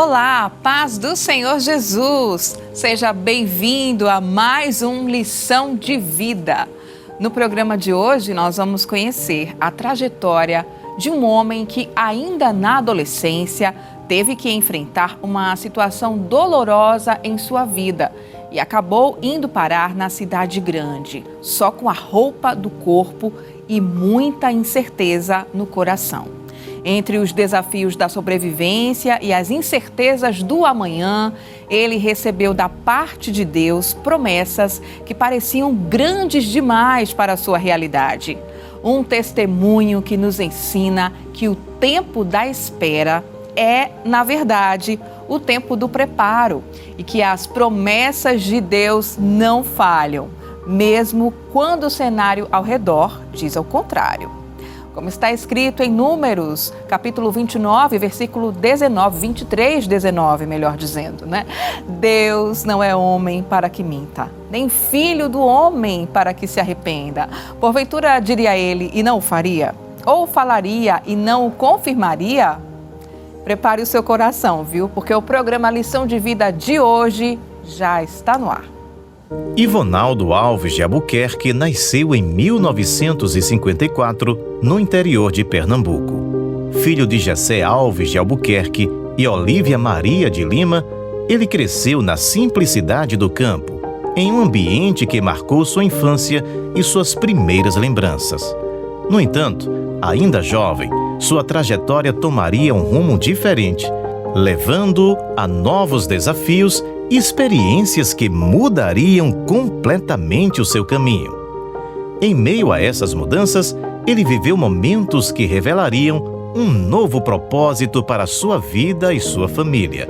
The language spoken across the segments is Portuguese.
Olá, paz do Senhor Jesus! Seja bem-vindo a mais um Lição de Vida. No programa de hoje, nós vamos conhecer a trajetória de um homem que, ainda na adolescência, teve que enfrentar uma situação dolorosa em sua vida e acabou indo parar na cidade grande, só com a roupa do corpo e muita incerteza no coração. Entre os desafios da sobrevivência e as incertezas do amanhã, ele recebeu da parte de Deus promessas que pareciam grandes demais para a sua realidade. Um testemunho que nos ensina que o tempo da espera é, na verdade, o tempo do preparo e que as promessas de Deus não falham, mesmo quando o cenário ao redor diz ao contrário. Como está escrito em Números, capítulo 29, versículo 23, 19, melhor dizendo, né? Deus não é homem para que minta, nem filho do homem para que se arrependa. Porventura diria ele e não o faria? Ou falaria e não o confirmaria? Prepare o seu coração, viu? Porque o programa Lição de Vida de hoje já está no ar. Ivonaldo Alves de Albuquerque nasceu em 1954 no interior de Pernambuco. Filho de Jessé Alves de Albuquerque e Olívia Maria de Lima, ele cresceu na simplicidade do campo, em um ambiente que marcou sua infância e suas primeiras lembranças. No entanto, ainda jovem, sua trajetória tomaria um rumo diferente, levando-o a novos desafios e experiências que mudariam completamente o seu caminho. Em meio a essas mudanças, ele viveu momentos que revelariam um novo propósito para sua vida e sua família.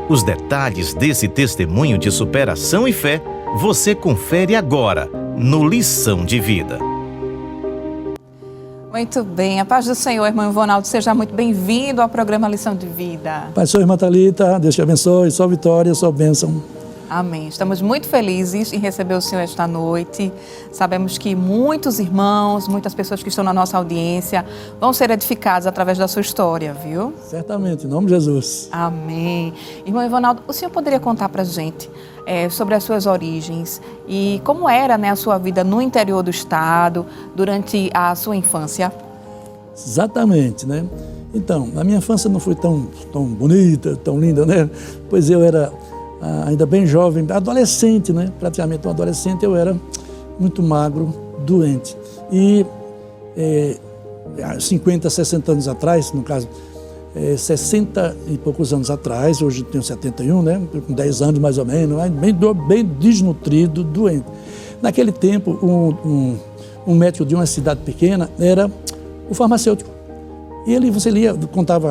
Os detalhes desse testemunho de superação e fé você confere agora no Lição de Vida. Muito bem, a paz do Senhor, irmão Ivonaldo, seja muito bem-vindo ao programa Lição de Vida. Pai, sou irmã Thalita, Deus te abençoe, só vitória, só bênção. Amém. Estamos muito felizes em receber o Senhor esta noite. Sabemos que muitos irmãos, muitas pessoas que estão na nossa audiência vão ser edificados através da sua história, viu? Certamente, em nome de Jesus. Amém. Irmão Ivonaldo, o senhor poderia contar pra gente sobre as suas origens e como era, né, a sua vida no interior do estado durante a sua infância? Exatamente, né? Então, a minha infância não foi tão bonita, tão linda, né? Pois eu era ainda bem jovem, adolescente, né? Praticamente um adolescente, eu era muito magro, doente. E 50, 60 anos atrás, no caso, 60 e poucos anos atrás, hoje tenho 71, né? Com 10 anos mais ou menos, bem desnutrido, doente. Naquele tempo, um médico de uma cidade pequena era o farmacêutico. E ele, você lia,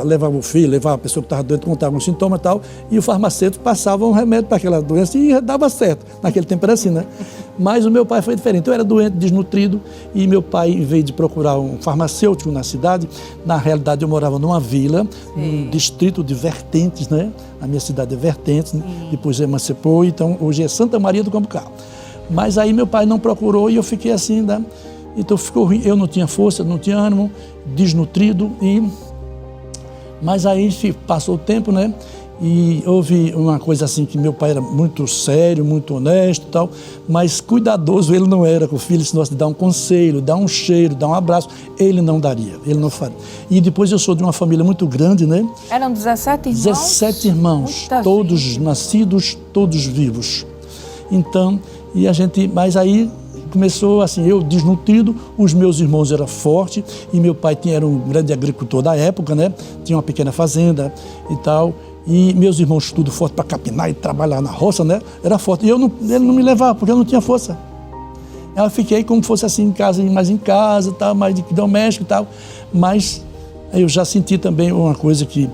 levava o filho, levava a pessoa que estava doente, contava um sintoma e tal, e o farmacêutico passava um remédio para aquela doença e dava certo. Naquele tempo era assim, né? Mas o meu pai foi diferente. Eu era doente, desnutrido, e meu pai, em vez de procurar um farmacêutico na cidade, na realidade eu morava numa vila, num distrito de Vertentes, né? A minha cidade é Vertentes, depois emancipou, então hoje é Santa Maria do Cambucá. Mas aí meu pai não procurou e eu fiquei assim, né? Então ficou ruim, eu não tinha força, não tinha ânimo, desnutrido, mas aí passou o tempo, né? E houve uma coisa assim que meu pai era muito sério, muito honesto e tal, mas cuidadoso ele não era com o filho, se nós dar um conselho, dar um cheiro, dar um abraço, ele não daria, ele não faria. E depois eu sou de uma família muito grande, né? Eram 17 irmãos? 17 irmãos, todos nascidos, todos vivos. Então, mas aí começou assim, eu desnutrido, os meus irmãos eram fortes e meu pai era um grande agricultor da época, né? Tinha uma pequena fazenda e tal, e meus irmãos tudo forte para capinar e trabalhar na roça, né? Era forte, e ele não me levava porque eu não tinha força. Eu fiquei como fosse assim em casa, tal, mais de doméstico e tal, mas eu já senti também uma coisa que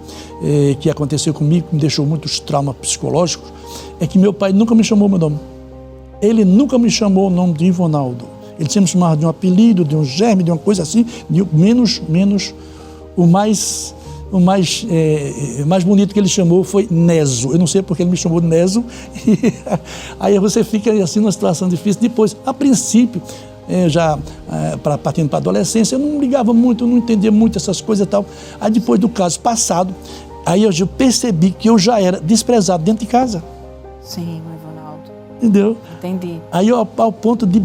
aconteceu comigo, que me deixou muitos traumas psicológicos, é que meu pai nunca me chamou meu nome. Ele nunca me chamou o nome de Ivonaldo. Ele sempre me chamava de um apelido, de um germe, de uma coisa assim, menos o mais bonito que ele chamou foi Neso. Eu não sei porque ele me chamou de Neso. Aí você fica assim numa situação difícil. Depois, a princípio, partindo para a adolescência, eu não ligava muito, eu não entendia muito essas coisas e tal. Aí depois do caso passado, Aí eu percebi que eu já era desprezado dentro de casa. Sim, irmão Ivonaldo. Entendeu? Entendi. Aí ao ponto de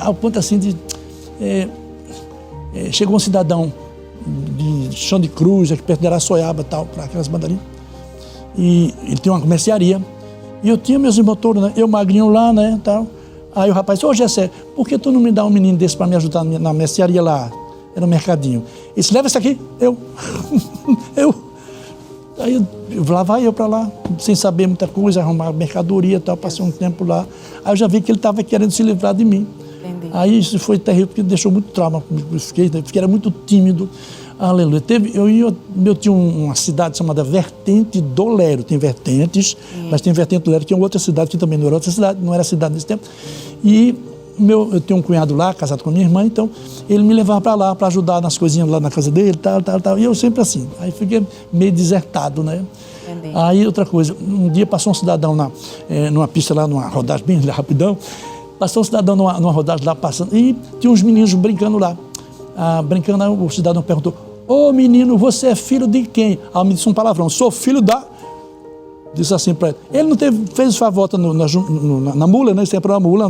ao ponto assim de... chegou um cidadão de Chão de Cruz, aqui perto de Araçoiaba, tal, para aquelas bandalinhas. E ele tinha uma mercearia. E eu tinha meus irmãos todos, né? Eu magrinho lá, né, tal. Aí o rapaz disse, ô Gessé, por que tu não me dá um menino desse para me ajudar na mercearia lá? Era um mercadinho. Ele disse, leva esse aqui. Aí lá vai eu para lá, sem saber muita coisa, arrumar mercadoria e tal, passei um tempo lá. Aí eu já vi que ele estava querendo se livrar de mim. Entendi. Aí isso foi terrível, porque deixou muito trauma comigo. Fiquei era muito tímido. Aleluia. Eu tinha uma cidade chamada Vertente do Lero. Tem Vertentes, mas tem Vertente do Lero, que é outra cidade, que também não era outra cidade, não era cidade nesse tempo. E eu tenho um cunhado lá, casado com a minha irmã, então ele me levava para lá, para ajudar nas coisinhas lá na casa dele, tal. E eu sempre assim. Aí fiquei meio desertado, né? Entendi. Aí outra coisa, um dia passou um cidadão numa pista lá, numa rodagem bem rapidão, passou um cidadão numa rodagem lá passando, e tinha uns meninos brincando lá. Brincando, aí o cidadão perguntou, ô menino, você é filho de quem? Aí me disse um palavrão, sou filho da... Disse assim para ele. Ele não fez sua volta na mula, né? Sempre uma mula,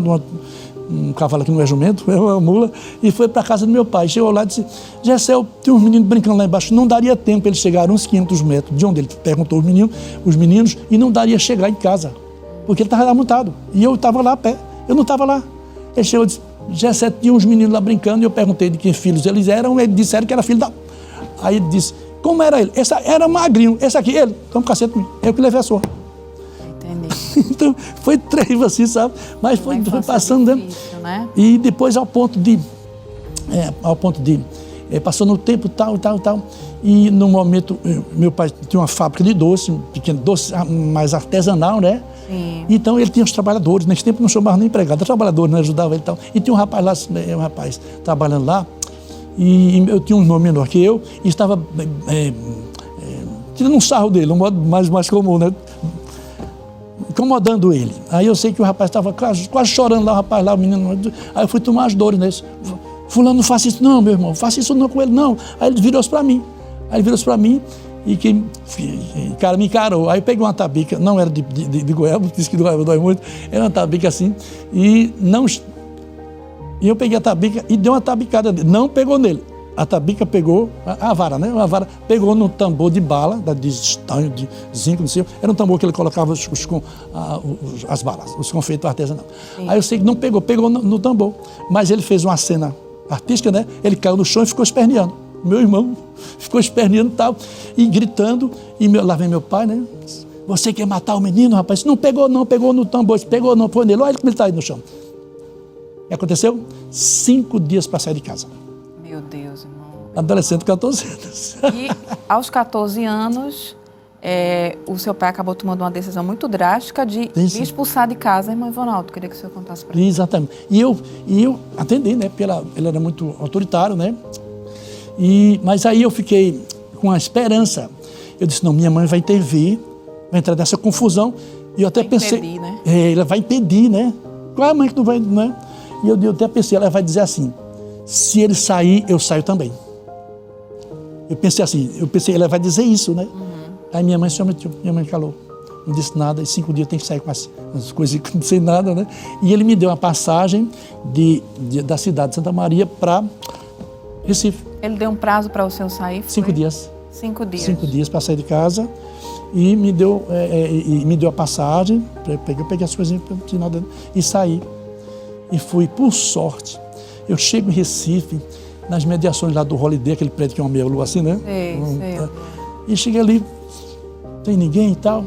um cavalo que não é jumento, é uma mula, e foi para a casa do meu pai. Chegou lá e disse, Gessé, tem uns meninos brincando lá embaixo, não daria tempo eles chegarem uns 500 metros de onde ele perguntou os meninos, e não daria chegar em casa, porque ele estava lá montado, e eu estava lá a pé, eu não estava lá. Ele chegou e disse, Gessé, tinha uns meninos lá brincando, e eu perguntei de que filhos eles eram, eles disseram que era filho da... Aí ele disse, como era ele? Esse era magrinho, esse aqui, ele, toma um cacete comigo, eu que levei a surra. Entendi. Então, foi terrível assim, sabe? Mas foi passando, difícil, né? E depois ao ponto de passou no tempo tal, e no momento, meu pai tinha uma fábrica de doce, um pequeno doce, mais artesanal, né? Sim. Então ele tinha os trabalhadores, nesse tempo não chamava nem empregado, trabalhadores, né? Ajudava ele e tal. E tinha um rapaz lá, trabalhando lá, e eu tinha um nome menor que eu, e estava tirando um sarro dele, um modo mais comum, né? Incomodando ele. Aí eu sei que o rapaz estava quase chorando lá, o rapaz lá, o menino. Aí eu fui tomar as dores nesse. Fulano, não faça isso não, meu irmão, faça isso não com ele, não. Aí ele virou-se para mim. E o cara me encarou. Aí eu peguei uma tabica, não era de goiaba, disse que goiaba dói muito, era uma tabica assim, e eu peguei a tabica e dei uma tabicada nele. Não pegou nele. A tabica pegou, a vara, né? A vara pegou no tambor de bala, de estanho, de zinco, não sei. Era um tambor que ele colocava as balas, os confeitos artesanais. Sim. Aí eu sei que não pegou no tambor. Mas ele fez uma cena artística, né? Ele caiu no chão e ficou esperneando. Meu irmão ficou esperneando e tal, e gritando. E lá vem meu pai, né? Você quer matar o menino, rapaz? Não pegou no tambor, pegou não, foi nele. Olha como ele está aí no chão. E aconteceu 5 dias para sair de casa. Meu Deus, irmão. Adolescente, 14 anos. E aos 14 anos, o seu pai acabou tomando uma decisão muito drástica de expulsar de casa a irmã Ivonaldo. Queria que o senhor contasse para mim. Exatamente. E eu atendi, né? Ele era muito autoritário, né? Mas aí eu fiquei com a esperança. Eu disse, não, minha mãe vai intervir, vai entrar nessa confusão. E eu até pensei... Impedir, né? Ela vai impedir, né? Qual é a mãe que não vai... Né? E eu até pensei, ela vai dizer assim, se ele sair, eu saio também. Eu pensei, ela vai dizer isso, né? Uhum. Aí minha mãe se omitiu, minha mãe calou. Não disse nada, e 5 dias eu tenho que sair com as coisas sem nada, né? E ele me deu uma passagem da cidade de Santa Maria para Recife. Ele deu um prazo para o senhor sair? 5 dias. 5 dias. 5 dias para sair de casa. E me deu a passagem, eu peguei as coisinhas e saí. E fui, por sorte, eu chego em Recife, nas mediações lá do Holiday, aquele prédio que é uma meia-lua assim, né? Sei. E cheguei ali, não tem ninguém e tal,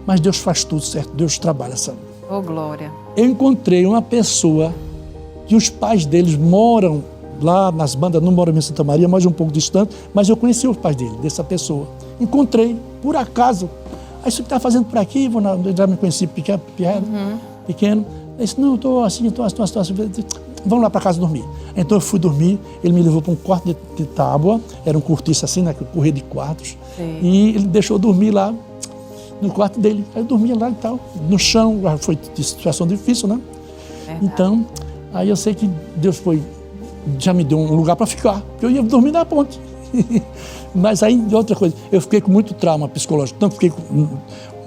mas Deus faz tudo certo, Deus trabalha, sabe? Oh, glória. Eu encontrei uma pessoa que os pais deles moram lá nas bandas, não moram em Santa Maria, mas um pouco distante, mas eu conheci os pais dele, dessa pessoa. Encontrei, por acaso. Aí, você está fazendo por aqui? Eu já me conheci pequeno. Eu disse, não, estou assim. Vamos lá para casa dormir. Então eu fui dormir, ele me levou para um quarto de tábua, era um cortiço assim, né, correr de quartos. Sim. E ele deixou eu dormir lá no quarto dele. Aí eu dormia lá e tal, no chão, foi de situação difícil, né? Então, aí eu sei que Deus já me deu um lugar para ficar, porque eu ia dormir na ponte. Mas aí, outra coisa, eu fiquei com muito trauma psicológico. Tanto fiquei com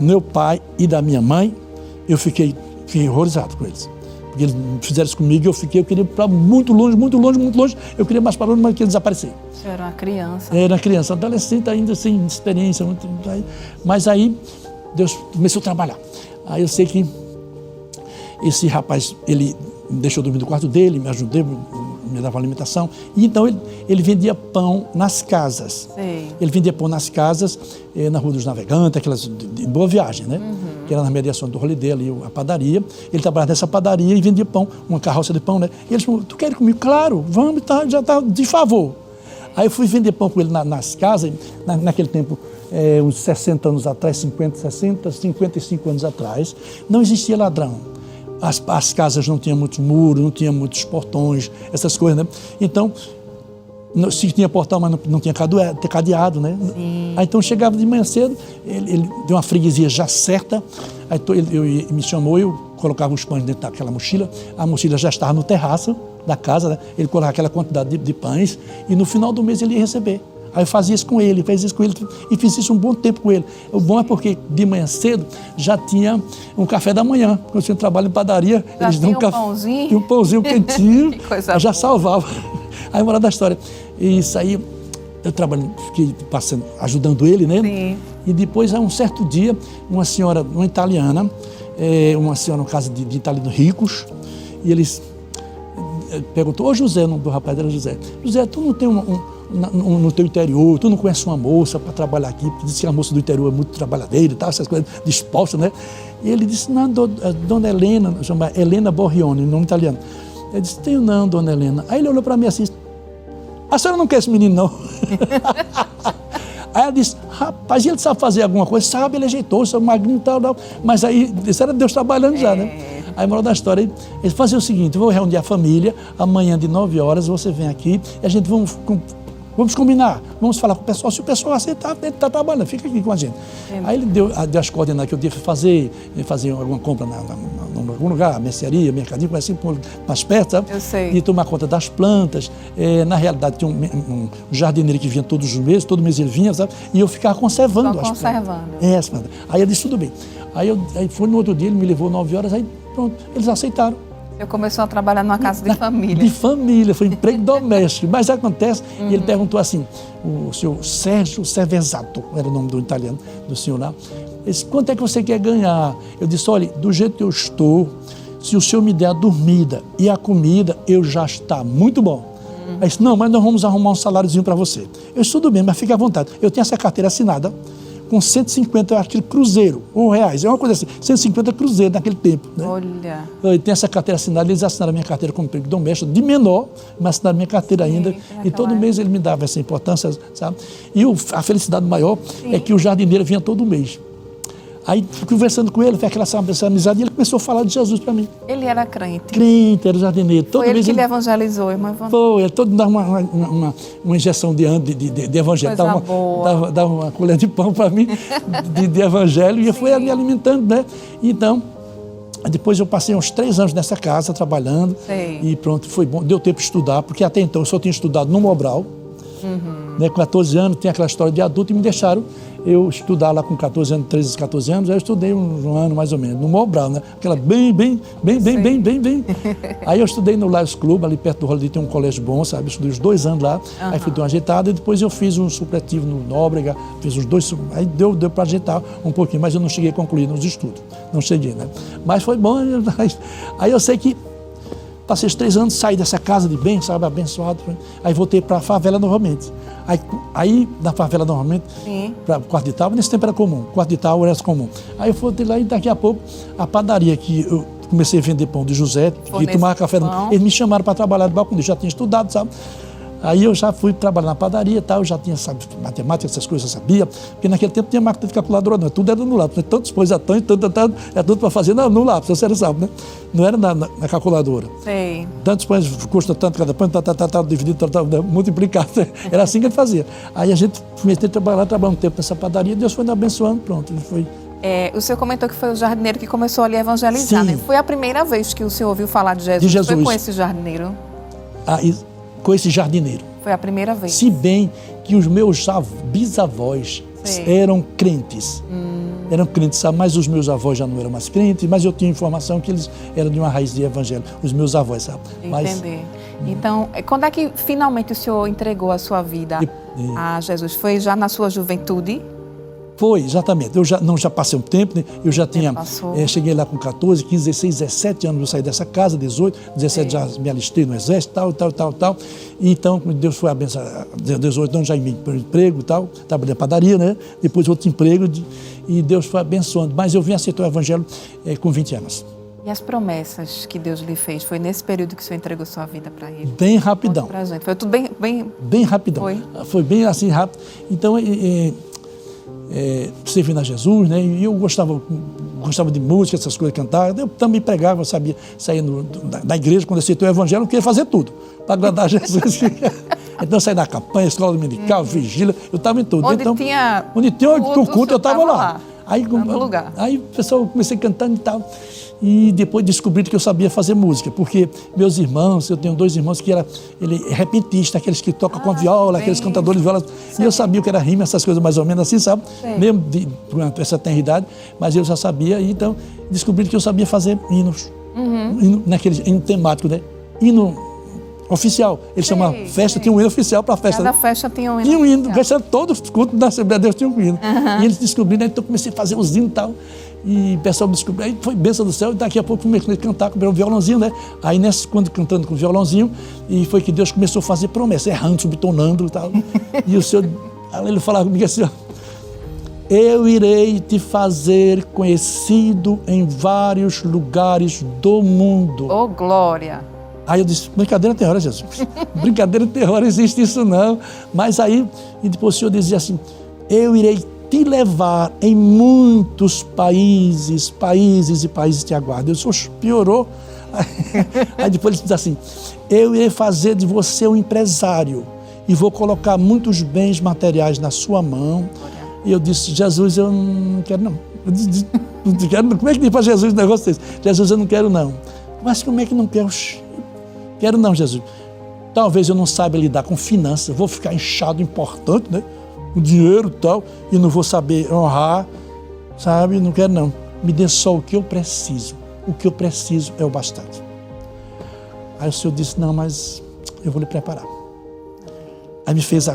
meu pai e da minha mãe, eu fiquei horrorizado com eles. Porque eles fizeram isso comigo e eu queria ir para muito longe, muito longe, muito longe. Eu queria mais para longe, mas eu queria desaparecer. Você era uma criança. Era criança, adolescente ainda sem experiência. Mas aí, Deus começou a trabalhar. Aí eu sei que esse rapaz, ele me deixou dormir no quarto dele, me ajudou, me dava alimentação. E então ele vendia pão nas casas. Sei. Ele vendia pão nas casas, na Rua dos Navegantes, aquelas de Boa Viagem, né? Que era na mediação do Holiday ali, a padaria. Ele trabalhava nessa padaria e vendia pão, uma carroça de pão, né? E eles falaram, tu quer ir comigo? Claro, vamos, tá, já está de favor. Aí eu fui vender pão com ele nas casas, naquele tempo, uns 60 anos atrás, 55 anos atrás, não existia ladrão. As casas não tinham muitos muros, não tinham muitos portões, essas coisas, né? Então, se tinha portão, mas não tinha cadeado, né? Sim. Aí então chegava de manhã cedo, ele deu uma freguesia já certa, aí ele me chamou, eu colocava os pães dentro daquela mochila, a mochila já estava no terraço da casa, né? Ele colocava aquela quantidade de pães e no final do mês ele ia receber. Aí eu fazia isso com ele, fez isso com ele e fiz isso um bom tempo com ele. O bom é porque de manhã cedo já tinha um café da manhã. Quando eu tinha trabalho em padaria, já eles dão um café. Pãozinho? E um pãozinho quentinho. Que coisa já boa. salvava. Aí, moral da história. E isso aí, eu trabalhei, fiquei passando, ajudando ele, né? Sim. E depois, a um certo dia, uma senhora, uma italiana, uma senhora, no caso de italianos ricos, e eles perguntou, ô José, o nome do rapaz era José. José, tu não tem no teu interior, tu não conhece uma moça para trabalhar aqui, porque diz que a moça do interior é muito trabalhadeira e tal, essas coisas dispostas, né? E ele disse, não, dona Helena, chama Helena Borrione, nome italiano. Ele disse, tenho não, dona Helena. Aí ele olhou para mim assim, a senhora não quer esse menino, não? Aí ela disse, rapaz, ele sabe fazer alguma coisa? Sabe, ele é jeitoso, é magrinho e tal, tal. Mas aí, isso era Deus trabalhando já, né? Aí, moral da história, ele fazia o seguinte, eu vou reunir a família, amanhã de 9 horas você vem aqui e a gente vamos combinar, vamos falar com o pessoal, se o pessoal aceitar, ele está trabalhando, fica aqui com a gente. Aí ele deu as coordenadas que eu devia fazer alguma compra em algum lugar, mercearia, mercadinho, assim, mais perto, sabe? Eu sei. E tomar conta das plantas. Na realidade, tinha um jardineiro que vinha todos os meses, todo mês ele vinha, sabe? E eu ficava conservando as plantas. As plantas. Aí ele disse, tudo bem. Aí foi no outro dia, ele me levou 9 horas, aí pronto, eles aceitaram. Você começou a trabalhar numa casa de família. De família, foi emprego doméstico. Mas acontece, e ele perguntou assim, o senhor Sérgio Cervesato, era o nome do italiano, do senhor lá, ele disse, quanto é que você quer ganhar? Eu disse, olha, do jeito que eu estou, se o senhor me der a dormida e a comida, eu já está muito bom. Aí disse, não, mas nós vamos arrumar um saláriozinho para você. Eu disse, tudo bem, mas fique à vontade. Eu tenho essa carteira assinada, com 150, eu acho que cruzeiro, R$1, é uma coisa assim, 150 cruzeiro naquele tempo. Né? Olha. Eu tenho essa carteira assinada, eles assinaram a minha carteira como emprego doméstico, de menor, mas assinaram a minha carteira ainda. E todo mês ele me dava essa importância, sabe? E a felicidade maior é que o jardineiro vinha todo mês. Aí, conversando com ele, fez essa amizade, e ele começou a falar de Jesus para mim. Ele era crente? Crente, era jardineiro. Foi ele que ele evangelizou, irmã? Foi, ele todo dava uma injeção de evangelho. Dava uma colher de pão para mim, de evangelho, e eu fui me alimentando, né? Então, depois eu passei uns 3 anos nessa casa, trabalhando. Sei. E pronto, foi bom. Deu tempo de estudar, porque até então eu só tinha estudado no Mobral. Né, com 14 anos, tem aquela história de adulto, e me deixaram eu estudar lá com 14 anos, 13, 14 anos, aí eu estudei um ano mais ou menos, no Mobral, né? Aquela bem. Aí eu estudei no Lions Club, ali perto do Holiday, tem um colégio bom, sabe? Eu estudei uns 2 anos lá, aí fui dar uma ajeitada, e depois eu fiz um supletivo no Nóbrega, fiz uns 2, aí deu para ajeitar um pouquinho, mas eu não cheguei a concluir nos estudos, não cheguei, né? Mas foi bom, aí eu sei que passei os 3 anos, saí dessa casa de bem, sabe, abençoado. Aí voltei para a favela novamente. Aí na favela novamente, para o quarto de tal, nesse tempo era comum, quarto de tal era comum. Aí eu voltei lá e daqui a pouco a padaria que eu comecei a vender pão de José, que tomava café, eles me chamaram para trabalhar de balcão, eu já tinha estudado, sabe? Aí eu já fui trabalhar na padaria e tal, eu já tinha, sabe, matemática, essas coisas eu sabia, porque naquele tempo tinha máquina de calculadora, não, tudo era no lápis, tantos pães, era tudo para fazer no lápis, você sabe, né? Não era na calculadora. Sei. Tantos pães custa tanto cada pão, dividido, multiplicado, era assim que ele fazia. Aí a gente comecei a trabalhar um tempo nessa padaria, Deus foi me abençoando, pronto, ele foi... O senhor comentou que foi o jardineiro que começou ali a evangelizar, né? Foi a primeira vez que o senhor ouviu falar de Jesus? Foi com esse jardineiro? Com esse jardineiro. Foi a primeira vez. Se bem que os meus bisavós eram crentes. Eram crentes, sabe? Mas os meus avós já não eram mais crentes, mas eu tinha informação que eles eram de uma raiz de evangelho, os meus avós, sabe? Entender. Então, quando é que finalmente o senhor entregou a sua vida a Jesus? Foi já na sua juventude? Foi, exatamente. Eu já passei um tempo, né? Eu já tinha, cheguei lá com 14, 15, 16, 17 anos, eu saí dessa casa, 18, 17 já me alistei no exército, tal. E então, Deus foi abençoado, 18 anos já em emprego e tal, trabalhei na padaria, né? Depois outro emprego, e Deus foi abençoando. Mas eu vim aceitar o evangelho com 20 anos. E as promessas que Deus lhe fez, foi nesse período que o senhor entregou sua vida para Ele? Bem rapidão. Pra gente. Foi tudo bem rapidão. Foi bem assim, rápido. Então, servindo a Jesus, né? E eu gostava de música, essas coisas, cantar. Eu também pregava, eu sabia sair da igreja, quando eu aceitei o evangelho, eu queria fazer tudo para agradar a Jesus. Então eu saí da campanha, escola dominical, vigília, eu estava em tudo. Onde então, tinha o culto, eu estava lá. Aí o pessoal, comecei cantando e tal. E depois descobri que eu sabia fazer música, porque meus irmãos, eu tenho 2 irmãos que ele é repentista, aqueles que tocam com a viola, aqueles cantadores de viola. E eu sabia o que era rima, essas coisas mais ou menos assim, sabe? Mesmo durante essa tenridade, mas eu já sabia. E então descobri que eu sabia fazer hinos, hino temático, né? Hino oficial. Ele chama festa, tinha um hino oficial para a festa. Cada festa tinha um hino. Tinha um hino, todos os cultos da Assembleia de Deus tinham um hino. E eles descobriram, então eu comecei a fazer os hinos e tal. E o pessoal descobriu, aí foi bênção do céu, e daqui a pouco comecei a cantar com o violãozinho, né? Aí quando cantando com o violãozinho, e foi que Deus começou a fazer promessas, errando, subtonando e tal. E o Senhor, ele falava comigo assim, ó, eu irei te fazer conhecido em vários lugares do mundo. Oh, glória! Aí eu disse, brincadeira tem hora, Jesus. Brincadeira tem hora, existe isso não. Mas aí, e depois o Senhor dizia assim, eu irei te levar em muitos países te aguardam. Eu disse, piorou. Aí depois ele diz assim, eu irei fazer de você um empresário e vou colocar muitos bens materiais na sua mão. E eu disse, Jesus, eu não quero não. Eu não quero, como é que diz para Jesus um negócio desse? Jesus, eu não quero não. Mas como é que não quero? Quero não, Jesus. Talvez eu não saiba lidar com finanças, vou ficar inchado, importante, né? O dinheiro e tal, e não vou saber honrar, sabe? Não quero não. Me dê só o que eu preciso. O que eu preciso é o bastante. Aí o Senhor disse, não, mas eu vou lhe preparar. Aí me fez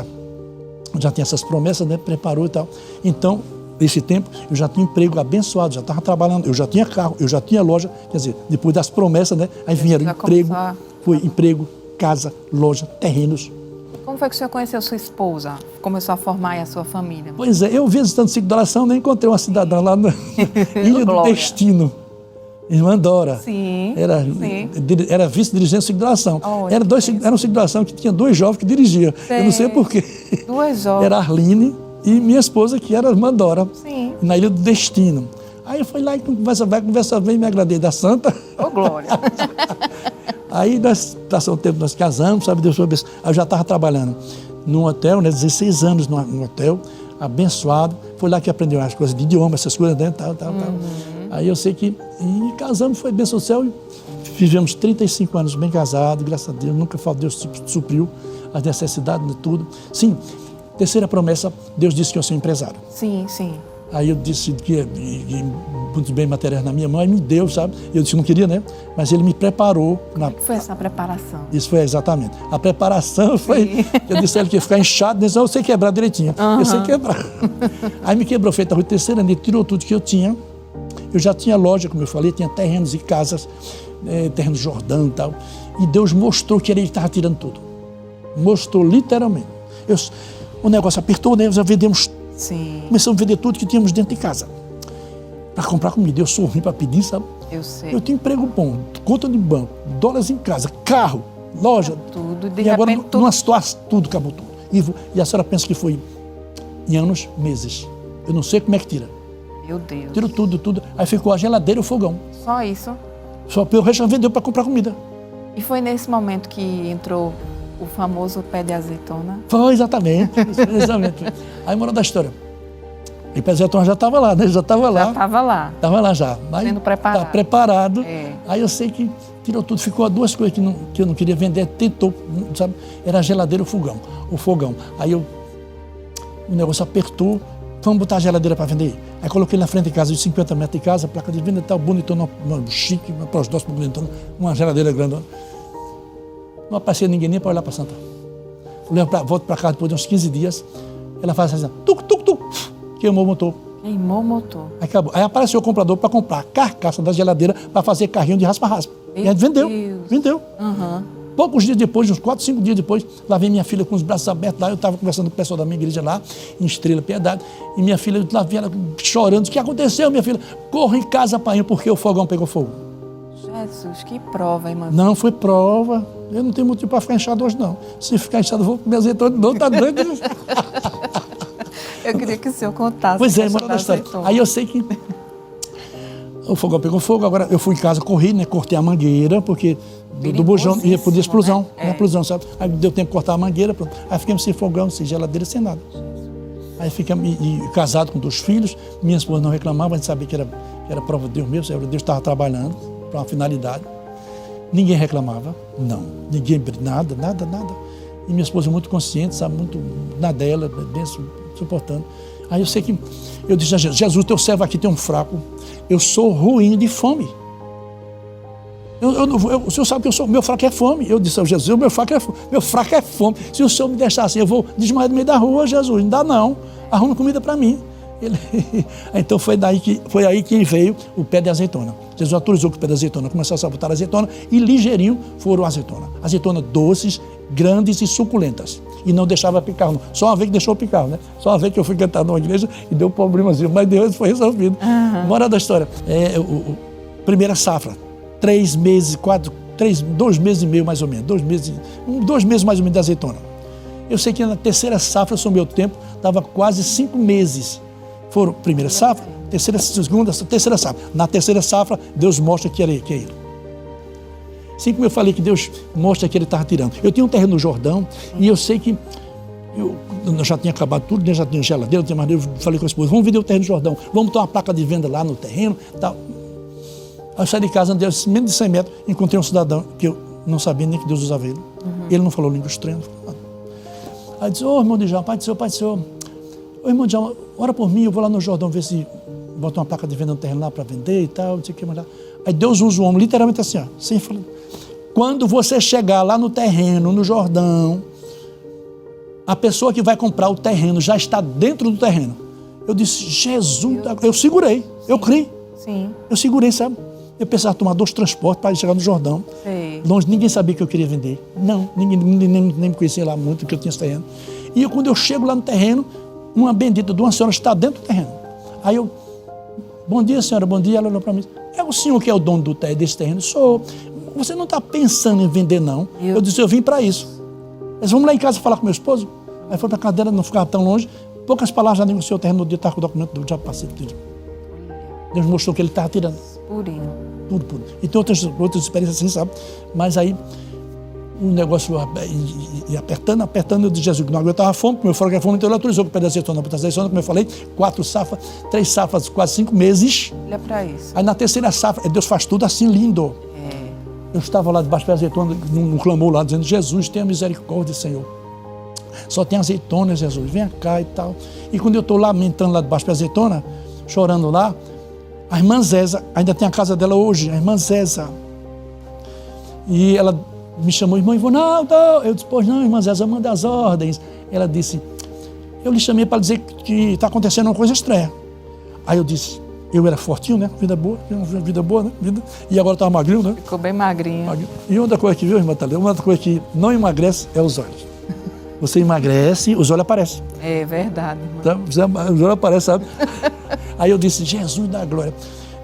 já tinha essas promessas, né? Preparou e tal. Então, nesse tempo, eu já tinha emprego abençoado, já estava trabalhando, eu já tinha carro, eu já tinha loja. Quer dizer, depois das promessas, né? Aí vieram emprego, foi emprego, casa, loja, terrenos. Como foi que o senhor conheceu sua esposa? Começou a formar aí a sua família? Pois é, eu visitando o ciclo da oração, né, encontrei uma cidadã lá na Ilha do Destino, irmã Dora. Sim, era vice-dirigente do ciclo da oração. Era um ciclo da oração que tinha 2 jovens que dirigiam. Eu não sei porquê. 2 jovens. Era a Arline e minha esposa, que era a irmã Dora, na Ilha do Destino. Aí eu fui lá e conversa vem, me agradei da santa. Ô, glória! Aí nós passamos o tempo, nós casamos, sabe, Deus foi abençoado. Aí eu já estava trabalhando num hotel, né, 16 anos no hotel, abençoado. Foi lá que aprendeu as coisas de idioma, essas coisas, né, tal. Aí eu sei que, e casamos, foi bênção do céu, e vivemos 35 anos bem casados, graças a Deus, nunca faltou, Deus supriu as necessidades de tudo. Sim, terceira promessa, Deus disse que eu sou empresário. Sim. Aí eu disse que muitos bens materiais na minha mão, e me deu, sabe? Eu disse que não queria, né? Mas ele me preparou. Como é que foi essa preparação? Isso foi exatamente. A preparação foi, eu disse a ele que ia ficar inchado, disse, eu sei quebrar direitinho, eu sei quebrar. Aí me quebrou, feito a rua terceira, ele tirou tudo que eu tinha. Eu já tinha loja, como eu falei, tinha terrenos e casas, terreno Jordão e tal. E Deus mostrou que ele estava tirando tudo. Mostrou literalmente. O negócio apertou, né? Já vendemos. Começamos a vender tudo que tínhamos dentro de casa. Para comprar comida. Eu sou ruim para pedir, sabe? Eu sei. Eu tenho emprego bom, conta de banco, dólares em casa, carro, loja. Tudo. E agora, numa situação, tudo acabou tudo. E a senhora pensa que foi em anos, meses. Eu não sei como é que tira. Meu Deus. Tiro tudo. Aí ficou a geladeira e o fogão. Só isso? Só o resto vendeu para comprar comida. E foi nesse momento que entrou o famoso pé de azeitona? Foi, exatamente. Aí, moral da história. E pé de azeitona já estava lá, né? Já estava lá. Já estava lá. Estava lá já. Sendo preparado. Tá preparado. É. Aí eu sei que tirou tudo. Ficou duas coisas que eu não queria vender. Tentou, sabe? Era a geladeira e o fogão. Aí o negócio apertou. Vamos botar a geladeira para vender. Aí coloquei na frente de casa, de 50 metros de casa, a placa de venda e tal, bonitona, chique, uma prosdóxima bonitona, uma geladeira grande. Não aparecia ninguém nem para olhar para Santa. Volto para casa depois de uns 15 dias, ela faz assim, tuc, tuc, tuc, queimou o motor. Queimou o motor. Aí acabou. Aí apareceu o comprador para comprar a carcaça da geladeira para fazer carrinho de raspa-raspa. E a gente vendeu. Vendeu. Uhum. Poucos dias depois, uns 4, 5 dias depois, lá vem minha filha com os braços abertos lá. Eu estava conversando com o pessoal da minha igreja lá, em Estrela Piedade, e minha filha, lá vem ela chorando. O que aconteceu, minha filha? Corra em casa, pai, porque o fogão pegou fogo. Jesus, que prova, irmã. Não foi prova. Eu não tenho motivo para ficar inchado hoje, não. Se ficar inchado, eu vou comer azeitona de novo, tá doido? Eu queria que o senhor contasse. Pois é, moral da história. Aí eu sei que o fogão pegou fogo, agora eu fui em casa, corri, né? Cortei a mangueira, porque do bujão ia poder explosão, né? Explosão, sabe? Aí deu tempo de cortar a mangueira, pronto. Aí ficamos sem fogão, sem geladeira, sem nada. Aí ficamos casado com 2 filhos, minha esposa não reclamava, a gente sabia que era prova de Deus mesmo, Deus estava trabalhando para uma finalidade. Ninguém reclamava, não. Ninguém, nada. E minha esposa muito consciente, sabe, muito na dela, bem suportando. Aí eu sei que, eu disse a Jesus, teu servo aqui tem um fraco, eu sou ruim de fome. O senhor sabe que meu fraco é fome. Eu disse ao Jesus, meu fraco é fome. Se o senhor me deixar assim, eu vou desmaiar no meio da rua, Jesus. Não dá não. Arruma comida para mim. Então foi aí que veio o pé de azeitona. Jesus autorizou que o pé de azeitona começasse a botar azeitona e ligeirinho foram azeitona. Azeitona doces, grandes e suculentas. E não deixava picar, não. Só uma vez que deixou picar, né? Só uma vez que eu fui cantar numa igreja e deu um problemazinho. Mas Deus foi resolvido. Bora da história. Primeira safra. 3 meses, 2 meses e meio mais ou menos, 2 meses mais ou menos de azeitona. Eu sei que na terceira safra, sobre o meu tempo, dava quase 5 meses. Foram primeira safra, segunda, terceira safra. Na terceira safra, Deus mostra que é Ele. Assim como eu falei que Deus mostra que Ele estava tirando. Eu tinha um terreno no Jordão e eu sei que eu já tinha acabado tudo, já tinha geladeira, eu falei com a esposa, vamos vender o terreno no Jordão, vamos ter uma placa de venda lá no terreno, tal. Aí eu saí de casa, andei menos de 100 metros, encontrei um cidadão que eu não sabia nem que Deus usava ele. Ele não falou língua estranha. Aí disse, irmão de João, pai do Senhor, irmão de João, ora por mim, eu vou lá no Jordão ver se bota uma placa de venda no terreno lá para vender e tal, não sei o que mais lá. Aí Deus usa o homem literalmente assim, ó, sem falar. Quando você chegar lá no terreno, no Jordão, a pessoa que vai comprar o terreno já está dentro do terreno. Eu disse, Jesus, eu segurei, eu criei. Sim. Eu segurei, sabe? Eu pensava tomar 2 transportes para chegar no Jordão. Sim. Longe, ninguém sabia que eu queria vender. Não, ninguém nem me conhecia lá muito, porque eu tinha esse terreno. E quando eu chego lá no terreno, uma bendita de uma senhora está dentro do terreno. Aí eu, bom dia, senhora, bom dia. Ela olhou para mim, é o senhor que é o dono desse terreno? Sou. Você não está pensando em vender, não? Eu disse, eu vim para isso. Eles vamos lá em casa falar com meu esposo. Aí foi para a cadeira, não ficava tão longe. Poucas palavras, já negociou o terreno no dia, estava com o documento, já passei tudo. Deus mostrou que ele estava tirando. Purinho. Tudo. E tem outras experiências assim, sabe? Mas aí, um negócio apertando, eu disse, Jesus, não aguentava fome, porque meu fraco é fome, então ele autorizou que o pé de azeitona, como eu falei, 4 safras, 3 safras, quase 5 meses. Olha para isso. Aí na terceira safra, Deus faz tudo assim lindo. Eu estava lá debaixo da azeitona, num clamor lá, dizendo, Jesus, tenha misericórdia, Senhor. Só tem azeitona, Jesus, vem cá e tal. E quando eu estou lamentando lá debaixo da azeitona, chorando lá, a irmã Zéza, ainda tem a casa dela hoje, a irmã Zéza. E ela me chamou, irmão Ivonaldo. Eu disse, pois não, irmã Zéza, manda as ordens. Ela disse, eu lhe chamei para dizer que está acontecendo uma coisa estranha. Aí eu disse, eu era fortinho, né? Vida boa, né? E agora estava magrinho, né? Ficou bem magrinho. E outra coisa que, viu, irmã Thalia? Uma outra coisa que não emagrece é os olhos. Você emagrece, os olhos aparecem. É verdade, irmão. Os olhos aparecem, sabe? Aí eu disse, Jesus da glória.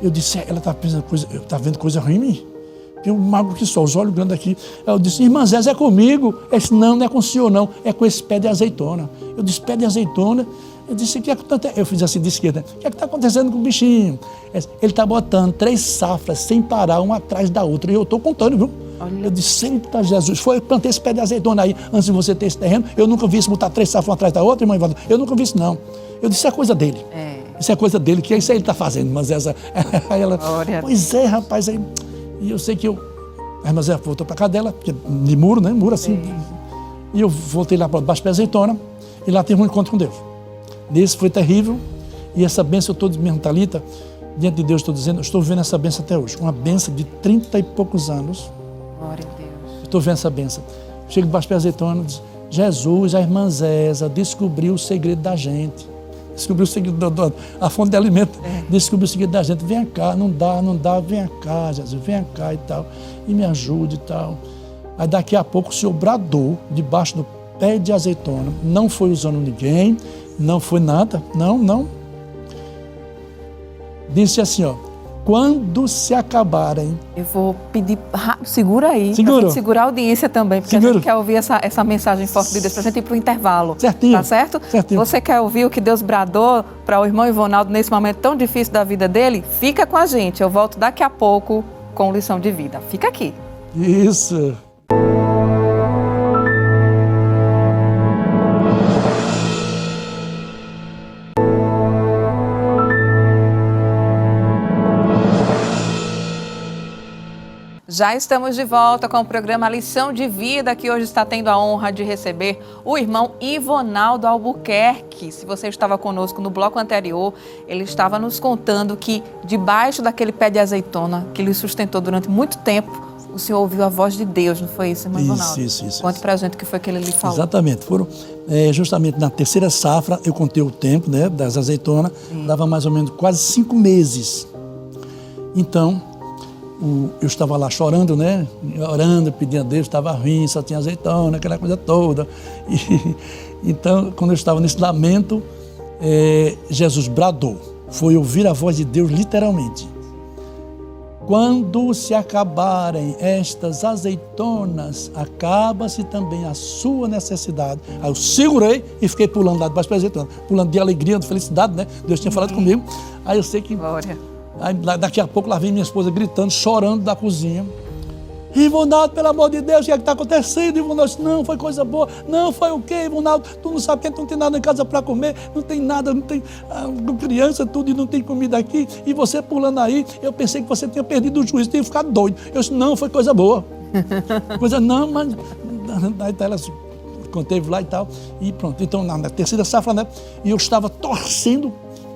Eu disse, ela está pensando coisa, está vendo coisa ruim em mim? Tem um magro que só, os olhos grandes aqui. Aí eu disse, irmã Zé, é comigo? Ela disse, não é com o senhor não, é com esse pé de azeitona. Eu disse, pé de azeitona? Eu disse, o que é que está acontecendo? Eu fiz assim de esquerda, o que é que está acontecendo com o bichinho? Ele está botando 3 safras sem parar, uma atrás da outra. E eu estou contando, viu? Olha. Eu disse, eita Jesus, eu plantei esse pé de azeitona aí, antes de você ter esse terreno. Eu nunca vi isso botar 3 safras uma atrás da outra, irmã Ivana. Eu nunca vi isso, não. Eu disse, é coisa dele. isso é coisa dele, que é isso aí ele está fazendo, mas essa... Aí ela, pois é, rapaz, aí... E eu sei que a irmã Zé voltou para casa dela, de muro, né, muro assim, e eu voltei lá para baixo da azeitona, e lá teve um encontro com Deus. Nesse foi terrível, e essa bênção eu estou mesmo, Thalita, diante de Deus estou dizendo, eu estou vendo essa bênção até hoje, uma bênção de 30 e poucos anos. Glória a Deus. Estou vendo essa bênção. Chego debaixo da azeitona e diz, Jesus, a irmã Zéza descobriu o segredo da gente. Descobriu o segredo, a fonte de alimento. Descobriu o segredo da gente. Vem cá, não dá, vem cá, Jesus, vem cá e tal. E me ajude e tal. Aí daqui a pouco o senhor bradou debaixo do pé de azeitona. Não foi usando ninguém, não foi nada, não. Disse assim, ó, quando se acabarem... Eu vou pedir, segura aí, Segura. Segurar a audiência também, porque a gente quer ouvir essa mensagem forte de Deus, para a gente ir para o intervalo. Certinho. Tá certo? Certinho. Você quer ouvir o que Deus bradou para o irmão Ivonaldo nesse momento tão difícil da vida dele? Fica com a gente, eu volto daqui a pouco com Lição de Vida. Fica aqui. Isso. Já estamos de volta com o programa Lição de Vida, que hoje está tendo a honra de receber o irmão Ivonaldo Albuquerque. Se você estava conosco no bloco anterior, ele estava nos contando que debaixo daquele pé de azeitona que ele sustentou durante muito tempo, o senhor ouviu a voz de Deus, não foi isso, irmão Ivonaldo? Isso. Conte pra gente o que foi que ele lhe falou. Exatamente. Foram justamente na terceira safra, eu contei o tempo, né, das azeitonas, dava mais ou menos quase 5 meses. Então, eu estava lá chorando, né? Orando, pedindo a Deus, estava ruim, só tinha azeitona, aquela coisa toda. Então, quando eu estava nesse lamento, Jesus bradou. Foi ouvir a voz de Deus literalmente. Quando se acabarem estas azeitonas, acaba-se também a sua necessidade. Aí eu segurei e fiquei pulando lá debaixo da azeitona, pulando de alegria, de felicidade, né? Deus tinha falado comigo. Aí eu sei que... Glória. Aí, daqui a pouco lá vem minha esposa gritando, chorando da cozinha. Ivonaldo, pelo amor de Deus, o que é que está acontecendo? Ivonaldo disse, não, foi coisa boa. Não, foi o quê, Ivonaldo? Tu não sabe que tu não tem nada em casa para comer, não tem nada, não tem criança, tudo, e não tem comida aqui. E você pulando aí, eu pensei que você tinha perdido o juízo, tinha ficado doido. Eu disse, não, foi coisa boa. Coisa não, mas... Aí ela se conteve lá e tal, e pronto. Então, na terceira safra, né? E eu estava torcendo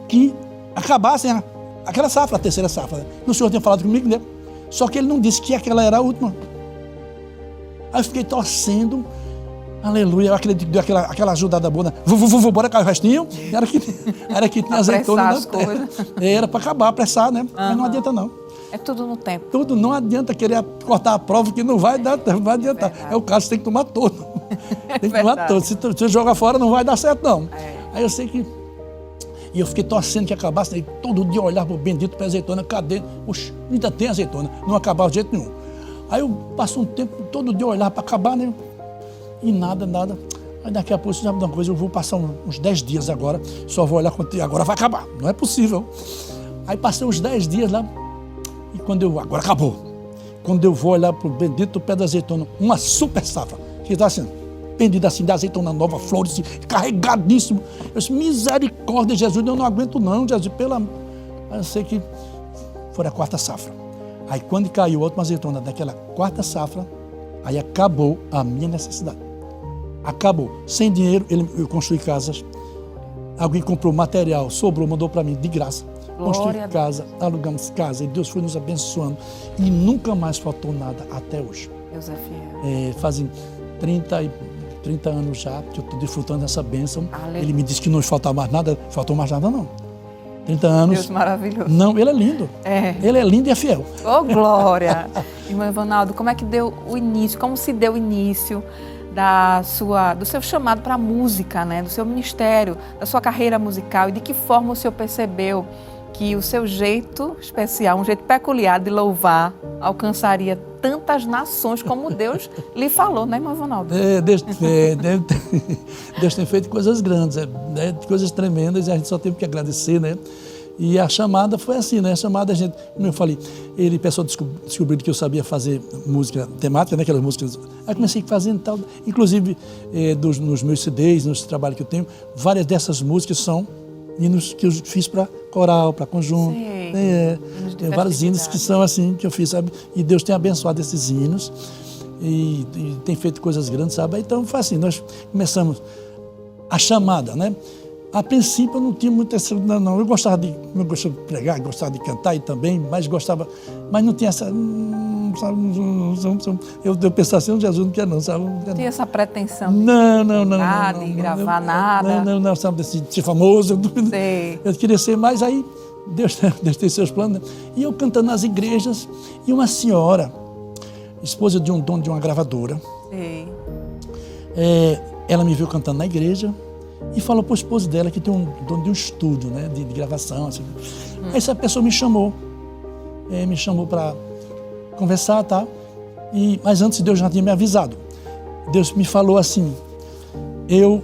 que acabassem aquela safra, a terceira safra. Né? O senhor tinha falado comigo, né? Só que ele não disse que aquela era a última. Aí eu fiquei torcendo, aleluia, eu acredito que deu aquela ajudada boa, né? Bora cair o restinho. Era que tinha azeitona na terra. Era para acabar, apressar, né? Mas não adianta não. É tudo no tempo. Tudo, não adianta querer cortar a prova, que não vai adiantar. É o caso, você tem que tomar todo. Tem que tomar todo. Se você jogar fora, não vai dar certo, não. Aí eu sei que... E eu fiquei torcendo que acabasse, né? Todo dia eu olhava para o bendito pé de azeitona, cadê? Oxe, ainda tem azeitona, não acabava de jeito nenhum. Aí eu passo um tempo, todo dia eu olhava para acabar, né? E nada. Aí daqui a pouco, você sabe de uma coisa, eu vou passar uns 10 dias agora, só vou olhar quanto agora vai acabar, não é possível. Aí passei uns 10 dias lá, e agora acabou. Quando eu vou olhar para o bendito pé de azeitona, uma super safra, que está assim, pendido assim, da azeitona nova, flores, carregadíssimo. Eu disse, misericórdia, Jesus, eu não aguento não, Jesus, Aí eu sei que foi a quarta safra. Aí quando caiu a última azeitona daquela quarta safra, aí acabou a minha necessidade. Acabou. Sem dinheiro, eu construí casas. Alguém comprou material, sobrou, mandou para mim de graça. Construí casa, alugamos casa, e Deus foi nos abençoando. E nunca mais faltou nada até hoje. Deus é fiel. Fazem 30 anos já que eu estou desfrutando dessa bênção. Aleluia. Ele me disse que não faltou mais nada não. 30 anos. Deus maravilhoso. Não, ele é lindo. Ele é lindo e é fiel. Oh, glória! Irmão Ivonaldo, como é que deu o início, como se deu o início do seu chamado para a música, né? Do seu ministério, da sua carreira musical, e de que forma o senhor percebeu que o seu jeito especial, um jeito peculiar de louvar, alcançaria tantas nações como Deus lhe falou, né, irmão Ivonaldo? Deus tem feito coisas grandes, coisas tremendas, e a gente só teve que agradecer, né? E a chamada foi assim, né? A chamada, como eu falei, ele pessoal descobriu que eu sabia fazer música temática, né? Aquelas músicas. Aí comecei fazendo tal, inclusive nos meus CDs, nos trabalhos que eu tenho, várias dessas músicas são hinos que eu fiz para coral, para conjunto. Tem vários hinos que são assim, que eu fiz, sabe? E Deus tem abençoado esses hinos e tem feito coisas grandes, sabe? Então foi assim, nós começamos a chamada, né? A princípio eu não tinha muita essa, não. Eu gostava de pregar, gostava de cantar e também, mas não tinha essa, eu pensava assim, Jesus não quer não, sabe? Não tinha essa pretensão de gravar nada. Não, sabe, de ser famoso. Sei. Eu queria ser, mas aí Deus tem seus planos, né? E eu cantando nas igrejas, e uma senhora, esposa de um dono de uma gravadora, ela me viu cantando na igreja, e falou para o esposo dela que tem um dono de um estúdio, né, de gravação. Assim. Aí essa pessoa me chamou para conversar, tá? Mas antes Deus já tinha me avisado. Deus me falou assim: eu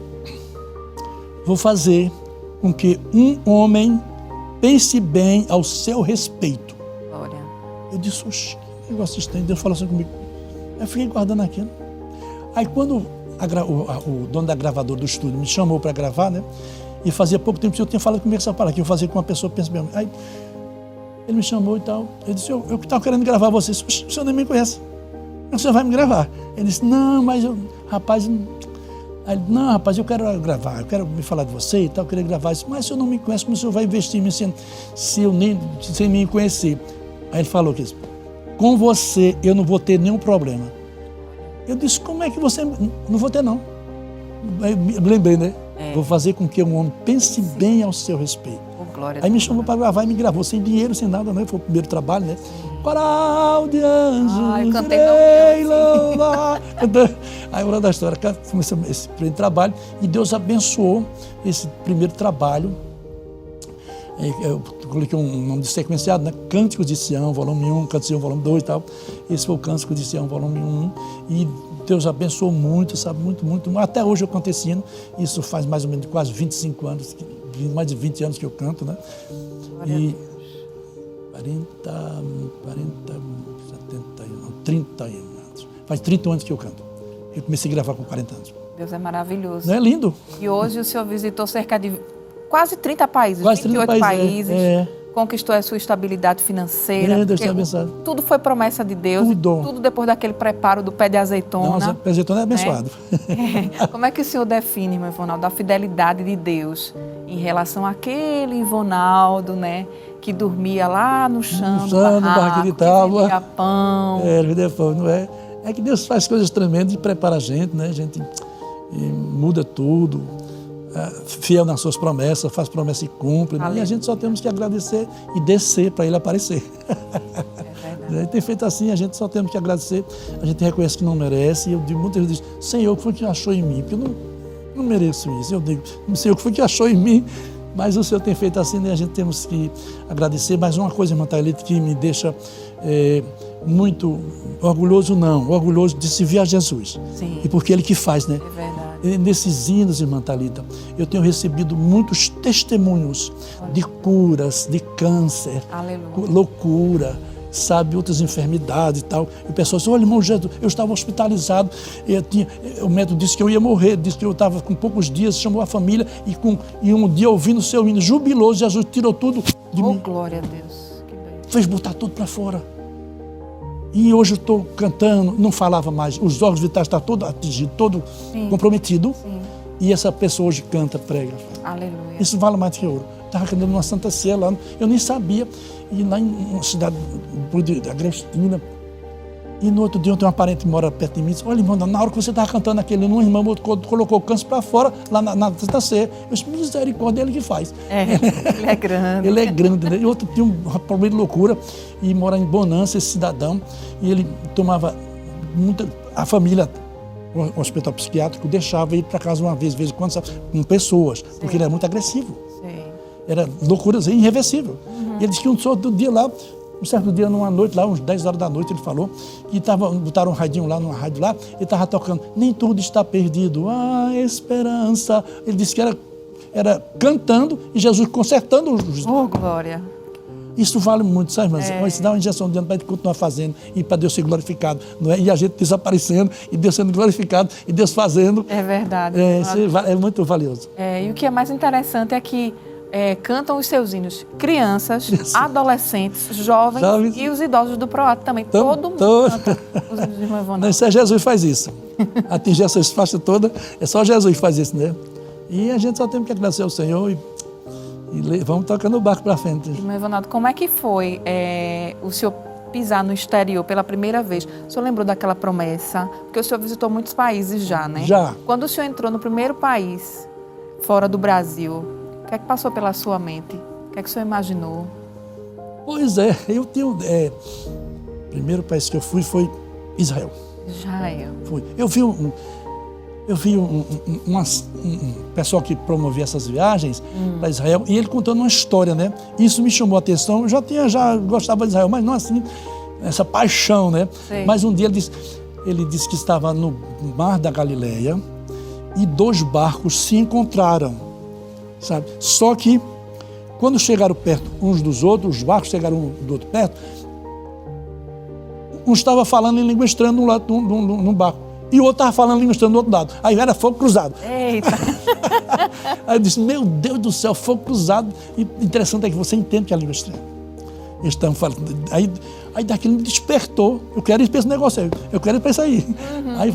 vou fazer com que um homem pense bem ao seu respeito. Glória. Eu disse, oxe, que negócio estranho. Deus falou assim comigo. Eu fiquei guardando aquilo. Aí quando o dono da gravadora do estúdio me chamou para gravar, né? E fazia pouco tempo que eu tinha falado comigo essa palavra, que eu fazia com uma pessoa que pensa bem. Aí ele me chamou e tal. Eu disse, eu que estava querendo gravar você. O senhor nem me conhece. O senhor vai me gravar. Ele disse, não, mas rapaz... Aí ele, não, rapaz, eu quero gravar, eu quero me falar de você e tal, eu queria gravar isso. Mas o senhor não me conhece, como o senhor vai investir em mim sem me conhecer? Aí ele falou que com você eu não vou ter nenhum problema. Eu disse, como é que você... Não vou ter, não. Aí, me lembrei, né? Vou fazer com que um homem pense bem ao seu respeito. Aí me chamou para gravar e me gravou sem dinheiro, sem nada, né? Foi o primeiro trabalho, né? Coral de anjos, eu cantei louvar. Aí, hora da história, começou esse primeiro trabalho e Deus abençoou esse primeiro trabalho. Eu coloquei um nome de sequenciado, né? Cânticos de Sião, volume 1, Cânticos de Sião, volume 2 e tal. Esse foi o Cânticos de Sião, volume 1. E Deus abençoou muito, sabe? Muito, muito. Até hoje eu canto esse hino. Isso faz mais ou menos quase 25 anos, mais de 20 anos que eu canto, né? E 30 anos. Faz 30 anos que eu canto. Eu comecei a gravar com 40 anos. Deus é maravilhoso. Não é lindo? E hoje o senhor visitou cerca de quase 30 países, quase 28 30 países. Conquistou a sua estabilidade financeira. Deus te abençoe. Tudo foi promessa de Deus. Tudo depois daquele preparo do pé de azeitona. Não, o pé de azeitona é abençoado. Como é que o senhor define, meu Ivonaldo, a fidelidade de Deus em relação àquele Ivonaldo, né, que dormia lá no chão, no barraco de tábua, vendia pão. Vendia pão, não é? É que Deus faz coisas tremendas e prepara a gente, né? A gente muda tudo. Fiel nas suas promessas, faz promessa e cumpre. Né? E a gente só temos que agradecer e descer para ele aparecer. Ele tem feito assim, a gente só temos que agradecer. A gente reconhece que não merece. E eu digo, muitas vezes, Senhor, o que foi que achou em mim? Porque eu não mereço isso. Eu digo, Senhor, o que foi que achou em mim? Mas o Senhor tem feito assim, né? A gente temos que agradecer. Mas uma coisa, irmã Thalita, que me deixa muito orgulhoso, orgulhoso de servir a Jesus. Sim. E porque Ele que faz, né? É verdade. Nesses hinos, irmã Thalita, eu tenho recebido muitos testemunhos de curas, de câncer, loucura, sabe, outras enfermidades e tal. E o pessoal diz, olha, irmão Jesus, eu estava hospitalizado, o médico disse que eu ia morrer, disse que eu estava com poucos dias, chamou a família e um dia ouvindo o seu hino jubiloso, Jesus tirou tudo de mim. Glória a Deus. Que bem. Fez botar tudo para fora. E hoje eu estou cantando, não falava mais, os órgãos vitais estão todos atingidos, todo comprometido. Sim. E essa pessoa hoje canta, prega. Aleluia. Isso vale mais que ouro. Estava cantando numa Santa Ceia lá, eu nem sabia. E lá em uma cidade da Agrestina. E no outro dia eu tenho uma parente que mora perto de mim e disse, olha, irmão, na hora que você estava cantando aquele, um irmão colocou o câncer para fora, lá na Santa Ceia. Eu disse, misericórdia, ele que faz. Ele é grande. Ele é grande, né? E outro tinha um problema de loucura e mora em Bonança, esse cidadão, e ele tomava a família, o hospital psiquiátrico, deixava ir para casa uma vez em quando, sabe, com pessoas, porque ele era muito agressivo. Sim. Era loucura irreversível. E ele disse que um dia lá, um certo dia, numa noite lá, uns 10 horas da noite, ele falou que botaram um radinho lá, numa rádio lá, e estava tocando, nem tudo está perdido, a esperança. Ele disse que era cantando e Jesus consertando os... Oh, glória! Isso vale muito, sabe, irmãs? Isso dá uma injeção de ânimo para a gente continuar fazendo e para Deus ser glorificado, não é? E a gente desaparecendo e Deus sendo glorificado e Deus fazendo. É verdade. Isso é muito valioso. E o que é mais interessante é que cantam os seus hinos crianças, adolescentes, jovens e os idosos do PROAT também. Todo mundo canta os hinos de Irmão Ivonaldo. Isso é Jesus faz isso. Atingir essas faixas todas, é só Jesus que faz isso, né? E a gente só tem que agradecer ao Senhor e vamos tocando o barco para frente. Irmão Ivonaldo, como é que foi o senhor pisar no exterior pela primeira vez? O senhor lembrou daquela promessa? Porque o senhor visitou muitos países já, né? Já. Quando o senhor entrou no primeiro país, fora do Brasil, o que é que passou pela sua mente? O que é que o senhor imaginou? Pois é, eu tenho... o primeiro país que eu fui foi Israel. Israel. Fui. Eu vi um pessoal que promovia essas viagens para Israel e ele contando uma história, né? Isso me chamou a atenção. Eu já gostava de Israel, mas não assim, essa paixão, né? Sim. Mas um dia ele disse que estava no Mar da Galileia e 2 barcos se encontraram, sabe? Só que quando chegaram perto uns dos outros, os barcos chegaram um do outro perto, um estava falando em língua estranha num barco. E o outro estava falando língua estranha do outro lado. Aí era fogo cruzado. Eita! Aí eu disse, meu Deus do céu, fogo cruzado. E interessante é que você entende que é língua estranha. Eles estavam falando. Aí daquilo me despertou. Eu quero ir para esse negócio aí. Eu quero ir para isso aí. Aí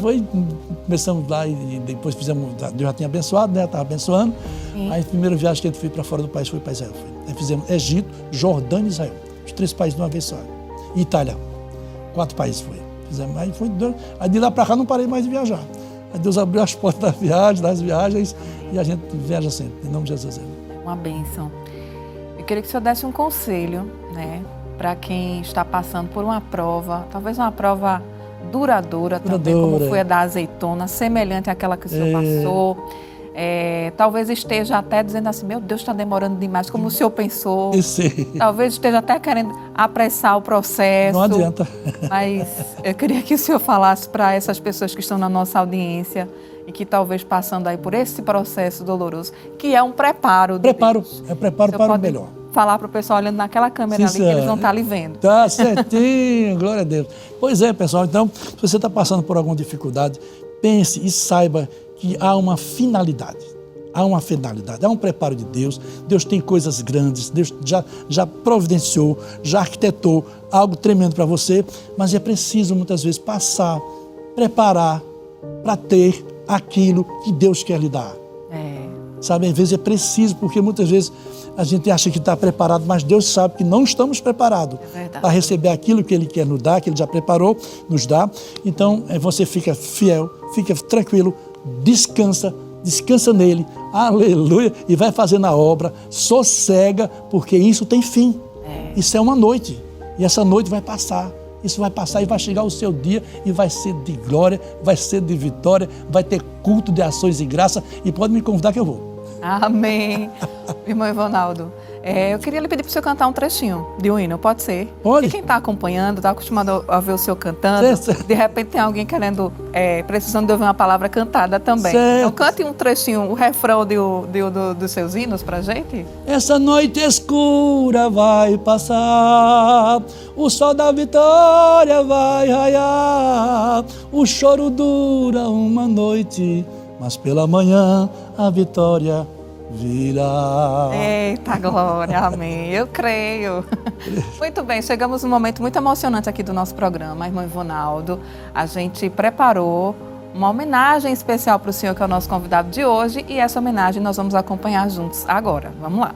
começamos lá e depois fizemos. Deus já tinha abençoado, né? Estava abençoando. Aí a primeira viagem que a gente foi para fora do país foi para Israel. Aí fizemos Egito, Jordânia e Israel. Os 3 países de uma vez só. E Itália. 4 países foi. Fizemos. Aí de lá para cá não parei mais de viajar. Aí Deus abriu as portas das viagens e a gente viaja sempre. Em nome de Jesus. Uma bênção. Eu queria que o senhor desse um conselho, né, para quem está passando por uma prova, talvez uma prova duradoura também, como foi a da azeitona, semelhante àquela que o senhor passou. Talvez esteja até dizendo assim, meu Deus, está demorando demais, como o senhor pensou. Talvez esteja até querendo apressar o processo. Não adianta. Mas eu queria que o senhor falasse para essas pessoas que estão na nossa audiência e que talvez passando aí por esse processo doloroso, que é um preparo. É preparo para o melhor. Falar para o pessoal olhando naquela câmera ali, que eles não estão ali vendo. Tá certinho, glória a Deus. Pois é, pessoal, então, se você está passando por alguma dificuldade, pense e saiba que há uma finalidade. Há uma finalidade, há um preparo de Deus. Deus tem coisas grandes, Deus já providenciou, já arquitetou algo tremendo para você, mas é preciso muitas vezes passar, preparar para ter aquilo que Deus quer lhe dar. Sabe, às vezes é preciso, porque muitas vezes a gente acha que está preparado, mas Deus sabe que não estamos preparados para receber aquilo que Ele quer nos dar, que Ele já preparou, nos dá. Então, você fica fiel, fica tranquilo, descansa nele, aleluia, e vai fazendo a obra, sossega, porque isso tem fim. Isso é uma noite, e essa noite vai passar. Isso vai passar e vai chegar o seu dia e vai ser de glória, vai ser de vitória, vai ter culto de ações e graça, e pode me convidar que eu vou. Amém. Irmão Ivonaldo, eu queria lhe pedir para o senhor cantar um trechinho de um hino, pode ser? Pode. E quem está acompanhando, está acostumado a ver o senhor cantando, de repente tem alguém querendo, precisando de ouvir uma palavra cantada também. Então cante um trechinho, o refrão dos seus hinos para a gente. Essa noite escura vai passar, o sol da vitória vai raiar, o choro dura uma noite, mas pela manhã a vitória virá. Eita glória, amém, eu creio. Muito bem, chegamos num momento muito emocionante aqui do nosso programa, irmão Ivonaldo. A gente preparou uma homenagem especial para o senhor, que é o nosso convidado de hoje, e essa homenagem nós vamos acompanhar juntos agora. Vamos lá.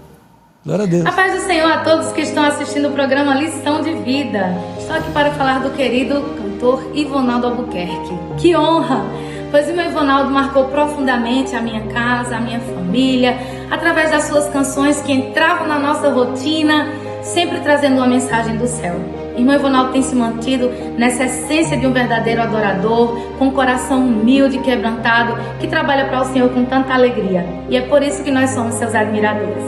Glória a Deus. A paz do Senhor a todos que estão assistindo o programa Lição de Vida. Estou aqui para falar do querido cantor Ivonaldo Albuquerque. Que honra! Pois o meu Ivonaldo marcou profundamente a minha casa, a minha família, através das suas canções que entravam na nossa rotina, sempre trazendo uma mensagem do céu. Irmão Ivonaldo tem se mantido nessa essência de um verdadeiro adorador, com um coração humilde e quebrantado, que trabalha para o Senhor com tanta alegria. E é por isso que nós somos seus admiradores.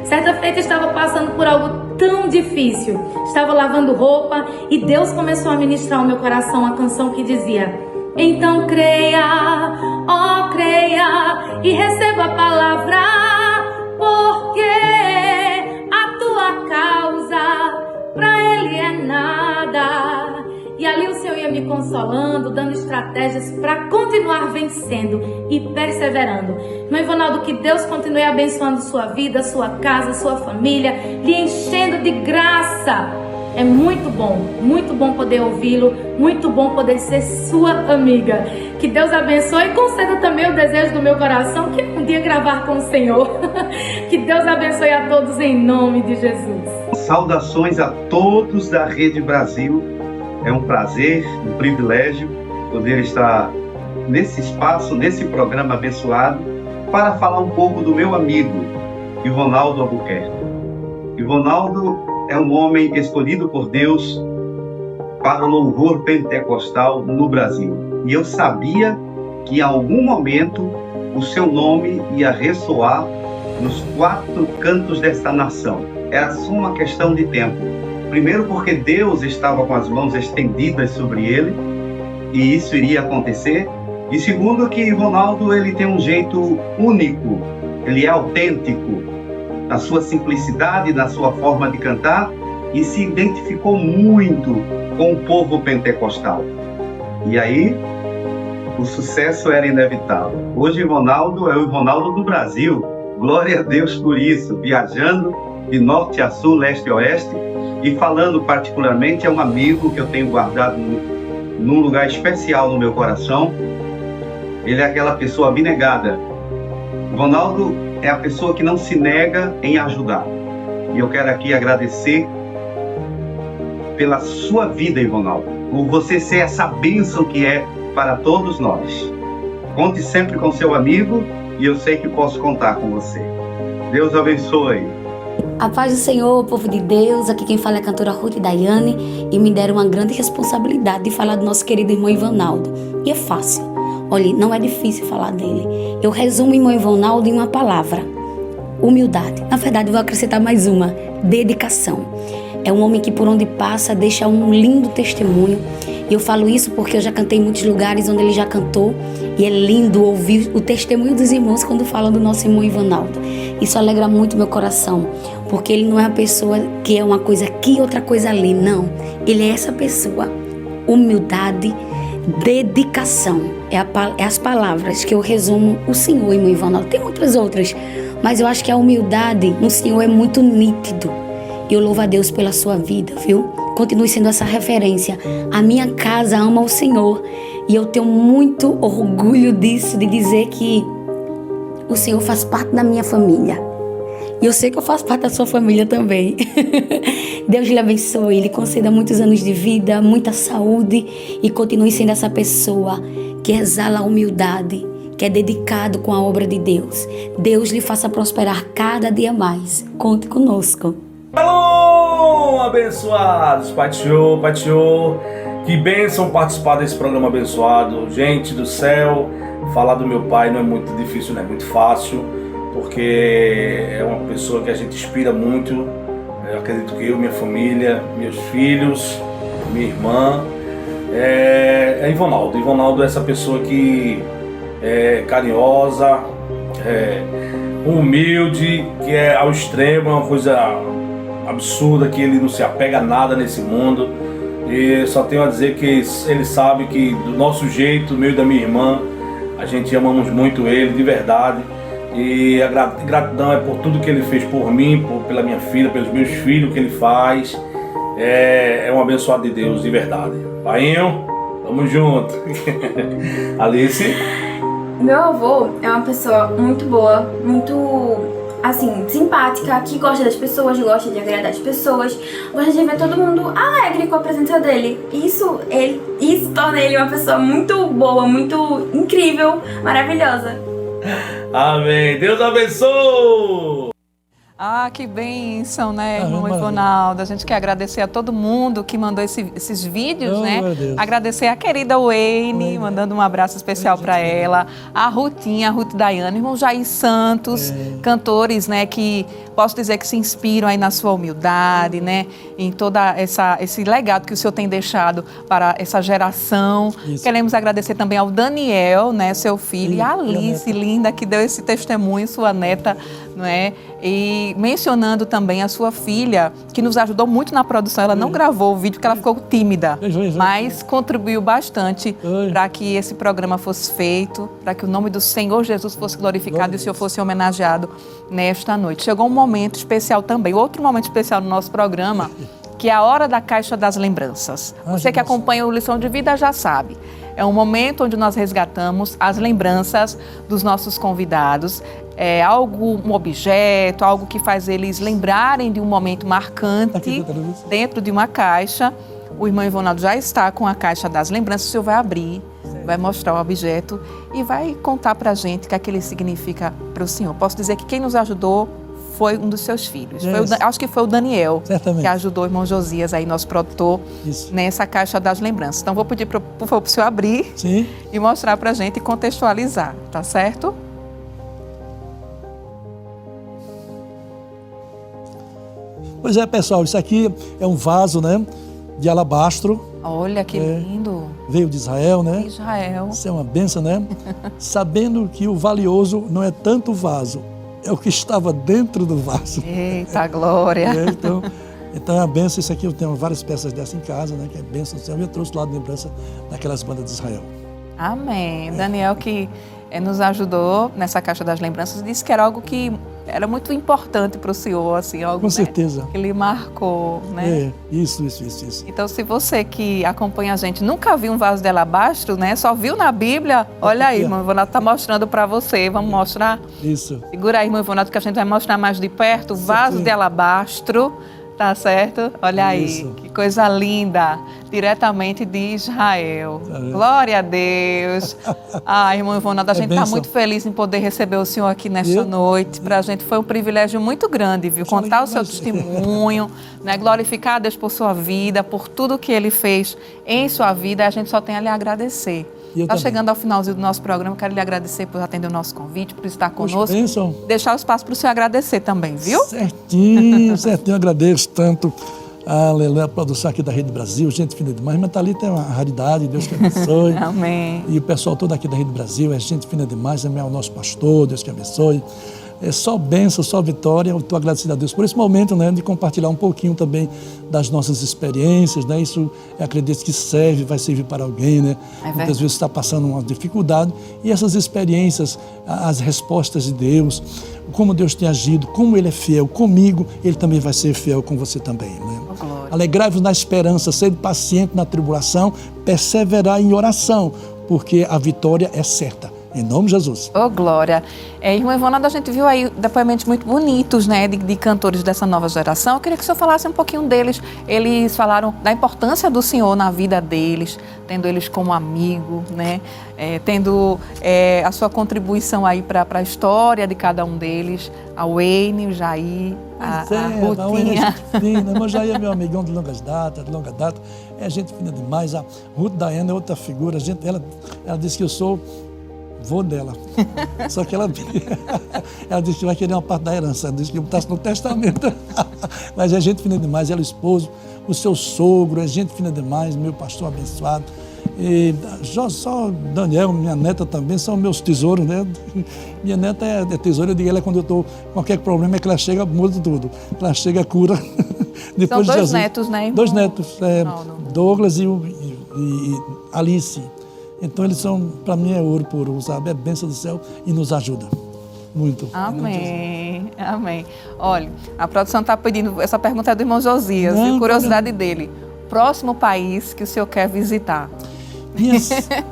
Certa feita estava passando por algo tão difícil. Estava lavando roupa e Deus começou a ministrar ao meu coração uma canção que dizia: então creia, ó creia, e receba a palavra, porque a tua causa pra Ele é nada. E ali o Senhor ia me consolar. consolando, dando estratégias para continuar vencendo e perseverando. Irmão Ivonaldo, que Deus continue abençoando sua vida, sua casa, sua família, lhe enchendo de graça. É muito bom poder ouvi-lo, muito bom poder ser sua amiga. Que Deus abençoe e conceda também o desejo do meu coração, que é um dia gravar com o Senhor. Que Deus abençoe a todos em nome de Jesus. Saudações a todos da Rede Brasil. É um prazer, um privilégio poder estar nesse espaço, nesse programa abençoado, para falar um pouco do meu amigo, Ivonaldo Albuquerque. Ivonaldo é um homem escolhido por Deus para o louvor pentecostal no Brasil. E eu sabia que em algum momento o seu nome ia ressoar nos 4 cantos desta nação. Era só uma questão de tempo. Primeiro porque Deus estava com as mãos estendidas sobre ele, e isso iria acontecer. E segundo que Ivonaldo, ele tem um jeito único, ele é autêntico na sua simplicidade, na sua forma de cantar, e se identificou muito com o povo pentecostal. E aí, o sucesso era inevitável. Hoje Ivonaldo é o Ivonaldo do Brasil. Glória a Deus por isso, viajando de norte a sul, leste a oeste, e falando particularmente a um amigo que eu tenho guardado num lugar especial no meu coração. Ele é aquela pessoa abnegada. Ivonaldo é a pessoa que não se nega em ajudar. E eu quero aqui agradecer pela sua vida, Ivonaldo, por você ser essa bênção que é para todos nós. Conte sempre com seu amigo, e eu sei que posso contar com você. Deus abençoe. A paz do Senhor, povo de Deus. Aqui quem fala é a cantora Ruth Daiane, e me deram uma grande responsabilidade de falar do nosso querido irmão Ivonaldo. E é fácil. Olha, não é difícil falar dele. Eu resumo o irmão Ivonaldo em uma palavra: humildade. Na verdade, vou acrescentar mais uma: dedicação. É um homem que por onde passa deixa um lindo testemunho. E eu falo isso porque eu já cantei em muitos lugares onde ele já cantou, e é lindo ouvir o testemunho dos irmãos quando falam do nosso irmão Ivonaldo. Isso alegra muito meu coração, porque ele não é uma pessoa que é uma coisa aqui e outra coisa ali, não. Ele é essa pessoa: humildade, dedicação. É as palavras que eu resumo o Senhor, irmão Ivonaldo. Tem muitas outras, mas eu acho que a humildade no Senhor é muito nítido. E eu louvo a Deus pela sua vida, viu? Continue sendo essa referência. A minha casa ama o Senhor, e eu tenho muito orgulho disso, de dizer que o Senhor faz parte da minha família. E eu sei que eu faço parte da sua família também. Deus lhe abençoe, lhe conceda muitos anos de vida, muita saúde, e continue sendo essa pessoa que exala a humildade, que é dedicado com a obra de Deus. Deus lhe faça prosperar cada dia mais. Conte conosco. Alô, abençoados, Pai do Senhor, que bênção participar desse programa abençoado. Gente do céu, falar do meu pai não é muito difícil, não é muito fácil, porque é uma pessoa que a gente inspira muito. Eu acredito que eu, minha família, meus filhos, minha irmã, é Ivonaldo. Ivonaldo é essa pessoa que é carinhosa, humilde, que é ao extremo, é uma coisa absurda, que ele não se apega a nada nesse mundo. E só tenho a dizer que ele sabe que do nosso jeito, meu e da minha irmã, a gente amamos muito ele, de verdade. E a gratidão é por tudo que ele fez por mim, pela minha filha, pelos meus filhos que ele faz. É um abençoado de Deus, de verdade. Painho, tamo junto. Alice? Meu avô é uma pessoa muito boa, muito, assim, simpática, que gosta das pessoas, gosta de agradar as pessoas, gosta de ver todo mundo alegre com a presença dele. Isso torna ele uma pessoa muito boa, muito incrível, maravilhosa. Amém. Deus abençoe. Ah, que bênção, né, irmão Ivonaldo? A gente quer agradecer a todo mundo que mandou esses vídeos, né? Agradecer a querida Wayne, mandando um abraço especial para ela. A Rutinha, a Ruth Daiane, irmão Jair Santos, cantores, né, que posso dizer que se inspiram aí na sua humildade, né? Em toda esse legado que o Senhor tem deixado para essa geração. Isso. Queremos agradecer também ao Daniel, né, seu filho, e a Alice, linda, que deu esse testemunho, sua neta, não é? E mencionando também a sua filha, que nos ajudou muito na produção. Ela não gravou o vídeo porque ela ficou tímida, mas contribuiu bastante para que esse programa fosse feito, para que o nome do Senhor Jesus fosse glorificado e o Senhor fosse homenageado nesta noite. Chegou um momento especial também, outro momento especial no nosso programa, que é a hora da Caixa das Lembranças. Você que acompanha o Lição de Vida já sabe. É um momento onde nós resgatamos as lembranças dos nossos convidados. É um objeto, algo que faz eles lembrarem de um momento marcante dentro de uma caixa. O irmão Ivonaldo já está com a Caixa das Lembranças. O senhor vai abrir, vai mostrar o objeto e vai contar para a gente o que é que ele significa para o senhor. Posso dizer que quem nos ajudou foi um dos seus filhos. Acho que foi o Daniel, que ajudou o irmão Josias, aí, nosso produtor, nessa Caixa das Lembranças. Então, vou pedir, por favor, para o senhor abrir e mostrar para a gente e contextualizar, tá certo? Pois é, pessoal, isso aqui é um vaso, né, de alabastro. Olha, que lindo. Veio de Israel, né? Israel. Isso é uma bênção, né? Sabendo que o valioso não é tanto o vaso, é o que estava dentro do vaso. Eita, glória! Então é uma bênção. Isso aqui eu tenho várias peças dessa em casa, né? Que é bênção do Senhor. Eu trouxe lá de lembrança daquelas bandas de Israel. Amém. Daniel, que nos ajudou nessa Caixa das Lembranças, disse que era algo que era muito importante para o senhor, assim, algo, com certeza, que lhe marcou, né? Isso. Então, se você que acompanha a gente nunca viu um vaso de alabastro, né? Só viu na Bíblia, olha aí, irmão Ivonaldo está mostrando para você. Vamos mostrar? Isso. Segura aí, irmão Ivonaldo, que a gente vai mostrar mais de perto. Vaso de alabastro, tá certo? Olha aí, que coisa linda, diretamente de Israel. Glória a Deus. Irmão Ivonaldo, a gente está muito feliz em poder receber o senhor aqui nesta noite. Para a gente foi um privilégio muito grande, viu? Contar o seu testemunho, né? Glorificar a Deus por sua vida, por tudo que Ele fez em sua vida. A gente só tem a lhe agradecer. Está chegando ao finalzinho do nosso programa, quero lhe agradecer por atender o nosso convite, por estar conosco. Deixar o espaço para o senhor agradecer também, viu? Certinho, agradeço tanto a produção aqui da Rede Brasil, gente fina demais, mas Thalita é uma raridade, Deus que abençoe. Amém. E o pessoal todo aqui da Rede Brasil é gente fina demais, é o nosso pastor, Deus que abençoe. É só bênção, só vitória. Eu estou agradecido a Deus por esse momento, né, de compartilhar um pouquinho também das nossas experiências, né? Isso, eu acredito que vai servir para alguém, né? Muitas vezes está passando uma dificuldade e essas experiências, as respostas de Deus, como Deus tem agido, como Ele é fiel comigo, Ele também vai ser fiel com você também, né? Alegrai-vos na esperança, sede paciente na tribulação, perseverar em oração, porque a vitória é certa. Em nome de Jesus. Oh, glória. Irmão Ivonaldo, a gente viu aí depoimentos muito bonitos, né, de cantores dessa nova geração. Eu queria que o senhor falasse um pouquinho deles. Eles falaram da importância do senhor na vida deles, tendo eles como amigo, né, tendo a sua contribuição aí para a história de cada um deles. A Wayne, o Jair, a Rutinha. O Jair é meu amigão de longa data. É gente fina demais. A Ruth Dayana é outra figura. Ela disse que eu sou vô dela. Só que ela disse que vai querer uma parte da herança. Ela disse que está no testamento. Mas é gente fina demais. Ela é o esposo, o seu sogro, é gente fina demais, meu pastor abençoado. E só Daniel, minha neta também, são meus tesouros, né? Minha neta é tesoura, eu digo, ela quando eu estou com qualquer problema, é que ela chega, muda tudo. Ela chega, cura. Depois são dois netos, né, irmão? 2 netos, Douglas e Alice. Então eles são, para mim, é ouro puro, sabe? É bênção do céu e nos ajuda muito. Amém, amém. Olha, a produção está pedindo, essa pergunta é do irmão Josias, e curiosidade dele. Próximo país que o senhor quer visitar?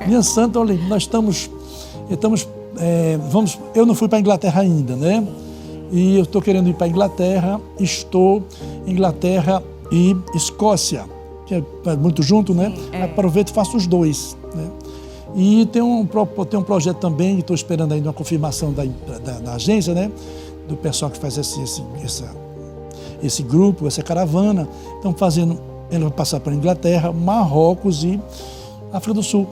Minha santa, olha, nós estamos eu não fui para a Inglaterra ainda, né? E eu estou querendo ir para a Inglaterra, Inglaterra e Escócia, que é muito junto, né? Aproveito e faço os dois, né? E tem um projeto também, estou esperando ainda uma confirmação da agência, né? Do pessoal que faz esse grupo, essa caravana. Estão fazendo, ele vai passar para a Inglaterra, Marrocos e África do Sul.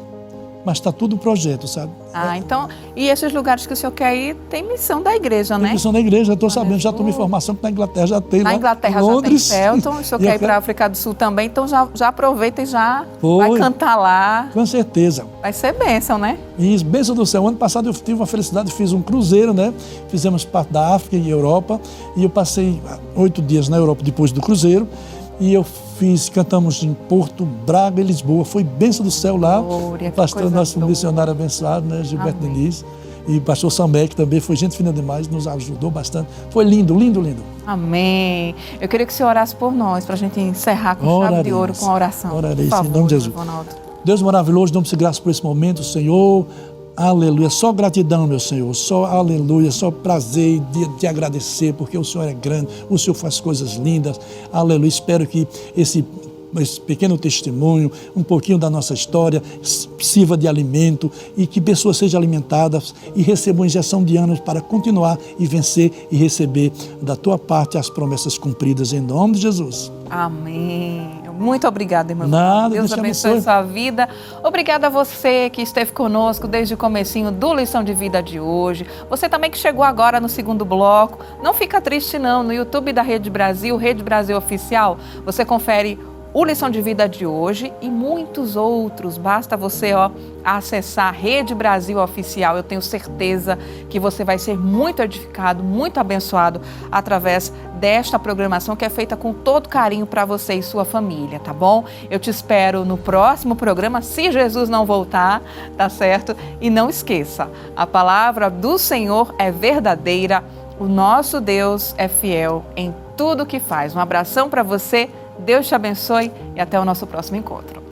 mas está tudo projeto, sabe? Então, e esses lugares que o senhor quer ir, tem missão da igreja, né? Tem missão da igreja, estou sabendo, já tomei informação que na Inglaterra já tem. Na Inglaterra Londres, já tem Felton, o senhor quer ir para a África do Sul também, então já aproveita e já vai cantar lá. Com certeza. Vai ser bênção, né? Isso, bênção do céu. Ano passado eu tive uma felicidade, fiz um cruzeiro, né? Fizemos parte da África e Europa, e eu passei 8 dias na Europa depois do cruzeiro, e cantamos em Porto, Braga e Lisboa. Foi bênção do céu lá. Glória, o pastor, nosso missionário abençoado, né? Gilberto Diniz. E o pastor Samek também, foi gente fina demais, nos ajudou bastante. Foi lindo, lindo, lindo. Amém. Eu queria que o senhor orasse por nós, para a gente encerrar com chave de ouro, com a oração. Orarei, por favor, em nome de Jesus. Ronaldo. Deus maravilhoso, damos graças por esse momento, Senhor. Aleluia, só gratidão, meu Senhor, só aleluia, só prazer de te agradecer, porque o Senhor é grande, o Senhor faz coisas lindas, aleluia. Espero que esse pequeno testemunho, um pouquinho da nossa história, sirva de alimento e que pessoas sejam alimentadas e recebam injeção de ânimo para continuar e vencer e receber da tua parte as promessas cumpridas, em nome de Jesus. Amém. Muito obrigada, irmã. Nada, Deus abençoe a sua vida. Obrigada a você que esteve conosco desde o comecinho do Lição de Vida de hoje. Você também que chegou agora no segundo bloco. Não fica triste não, no YouTube da Rede Brasil, Rede Brasil Oficial, você confere o Lição de Vida de hoje e muitos outros. Basta você acessar a Rede Brasil Oficial. Eu tenho certeza que você vai ser muito edificado, muito abençoado através desta programação que é feita com todo carinho para você e sua família, tá bom? Eu te espero no próximo programa, se Jesus não voltar, tá certo? E não esqueça, a palavra do Senhor é verdadeira, o nosso Deus é fiel em tudo que faz. Um abração para você. Deus te abençoe e até o nosso próximo encontro.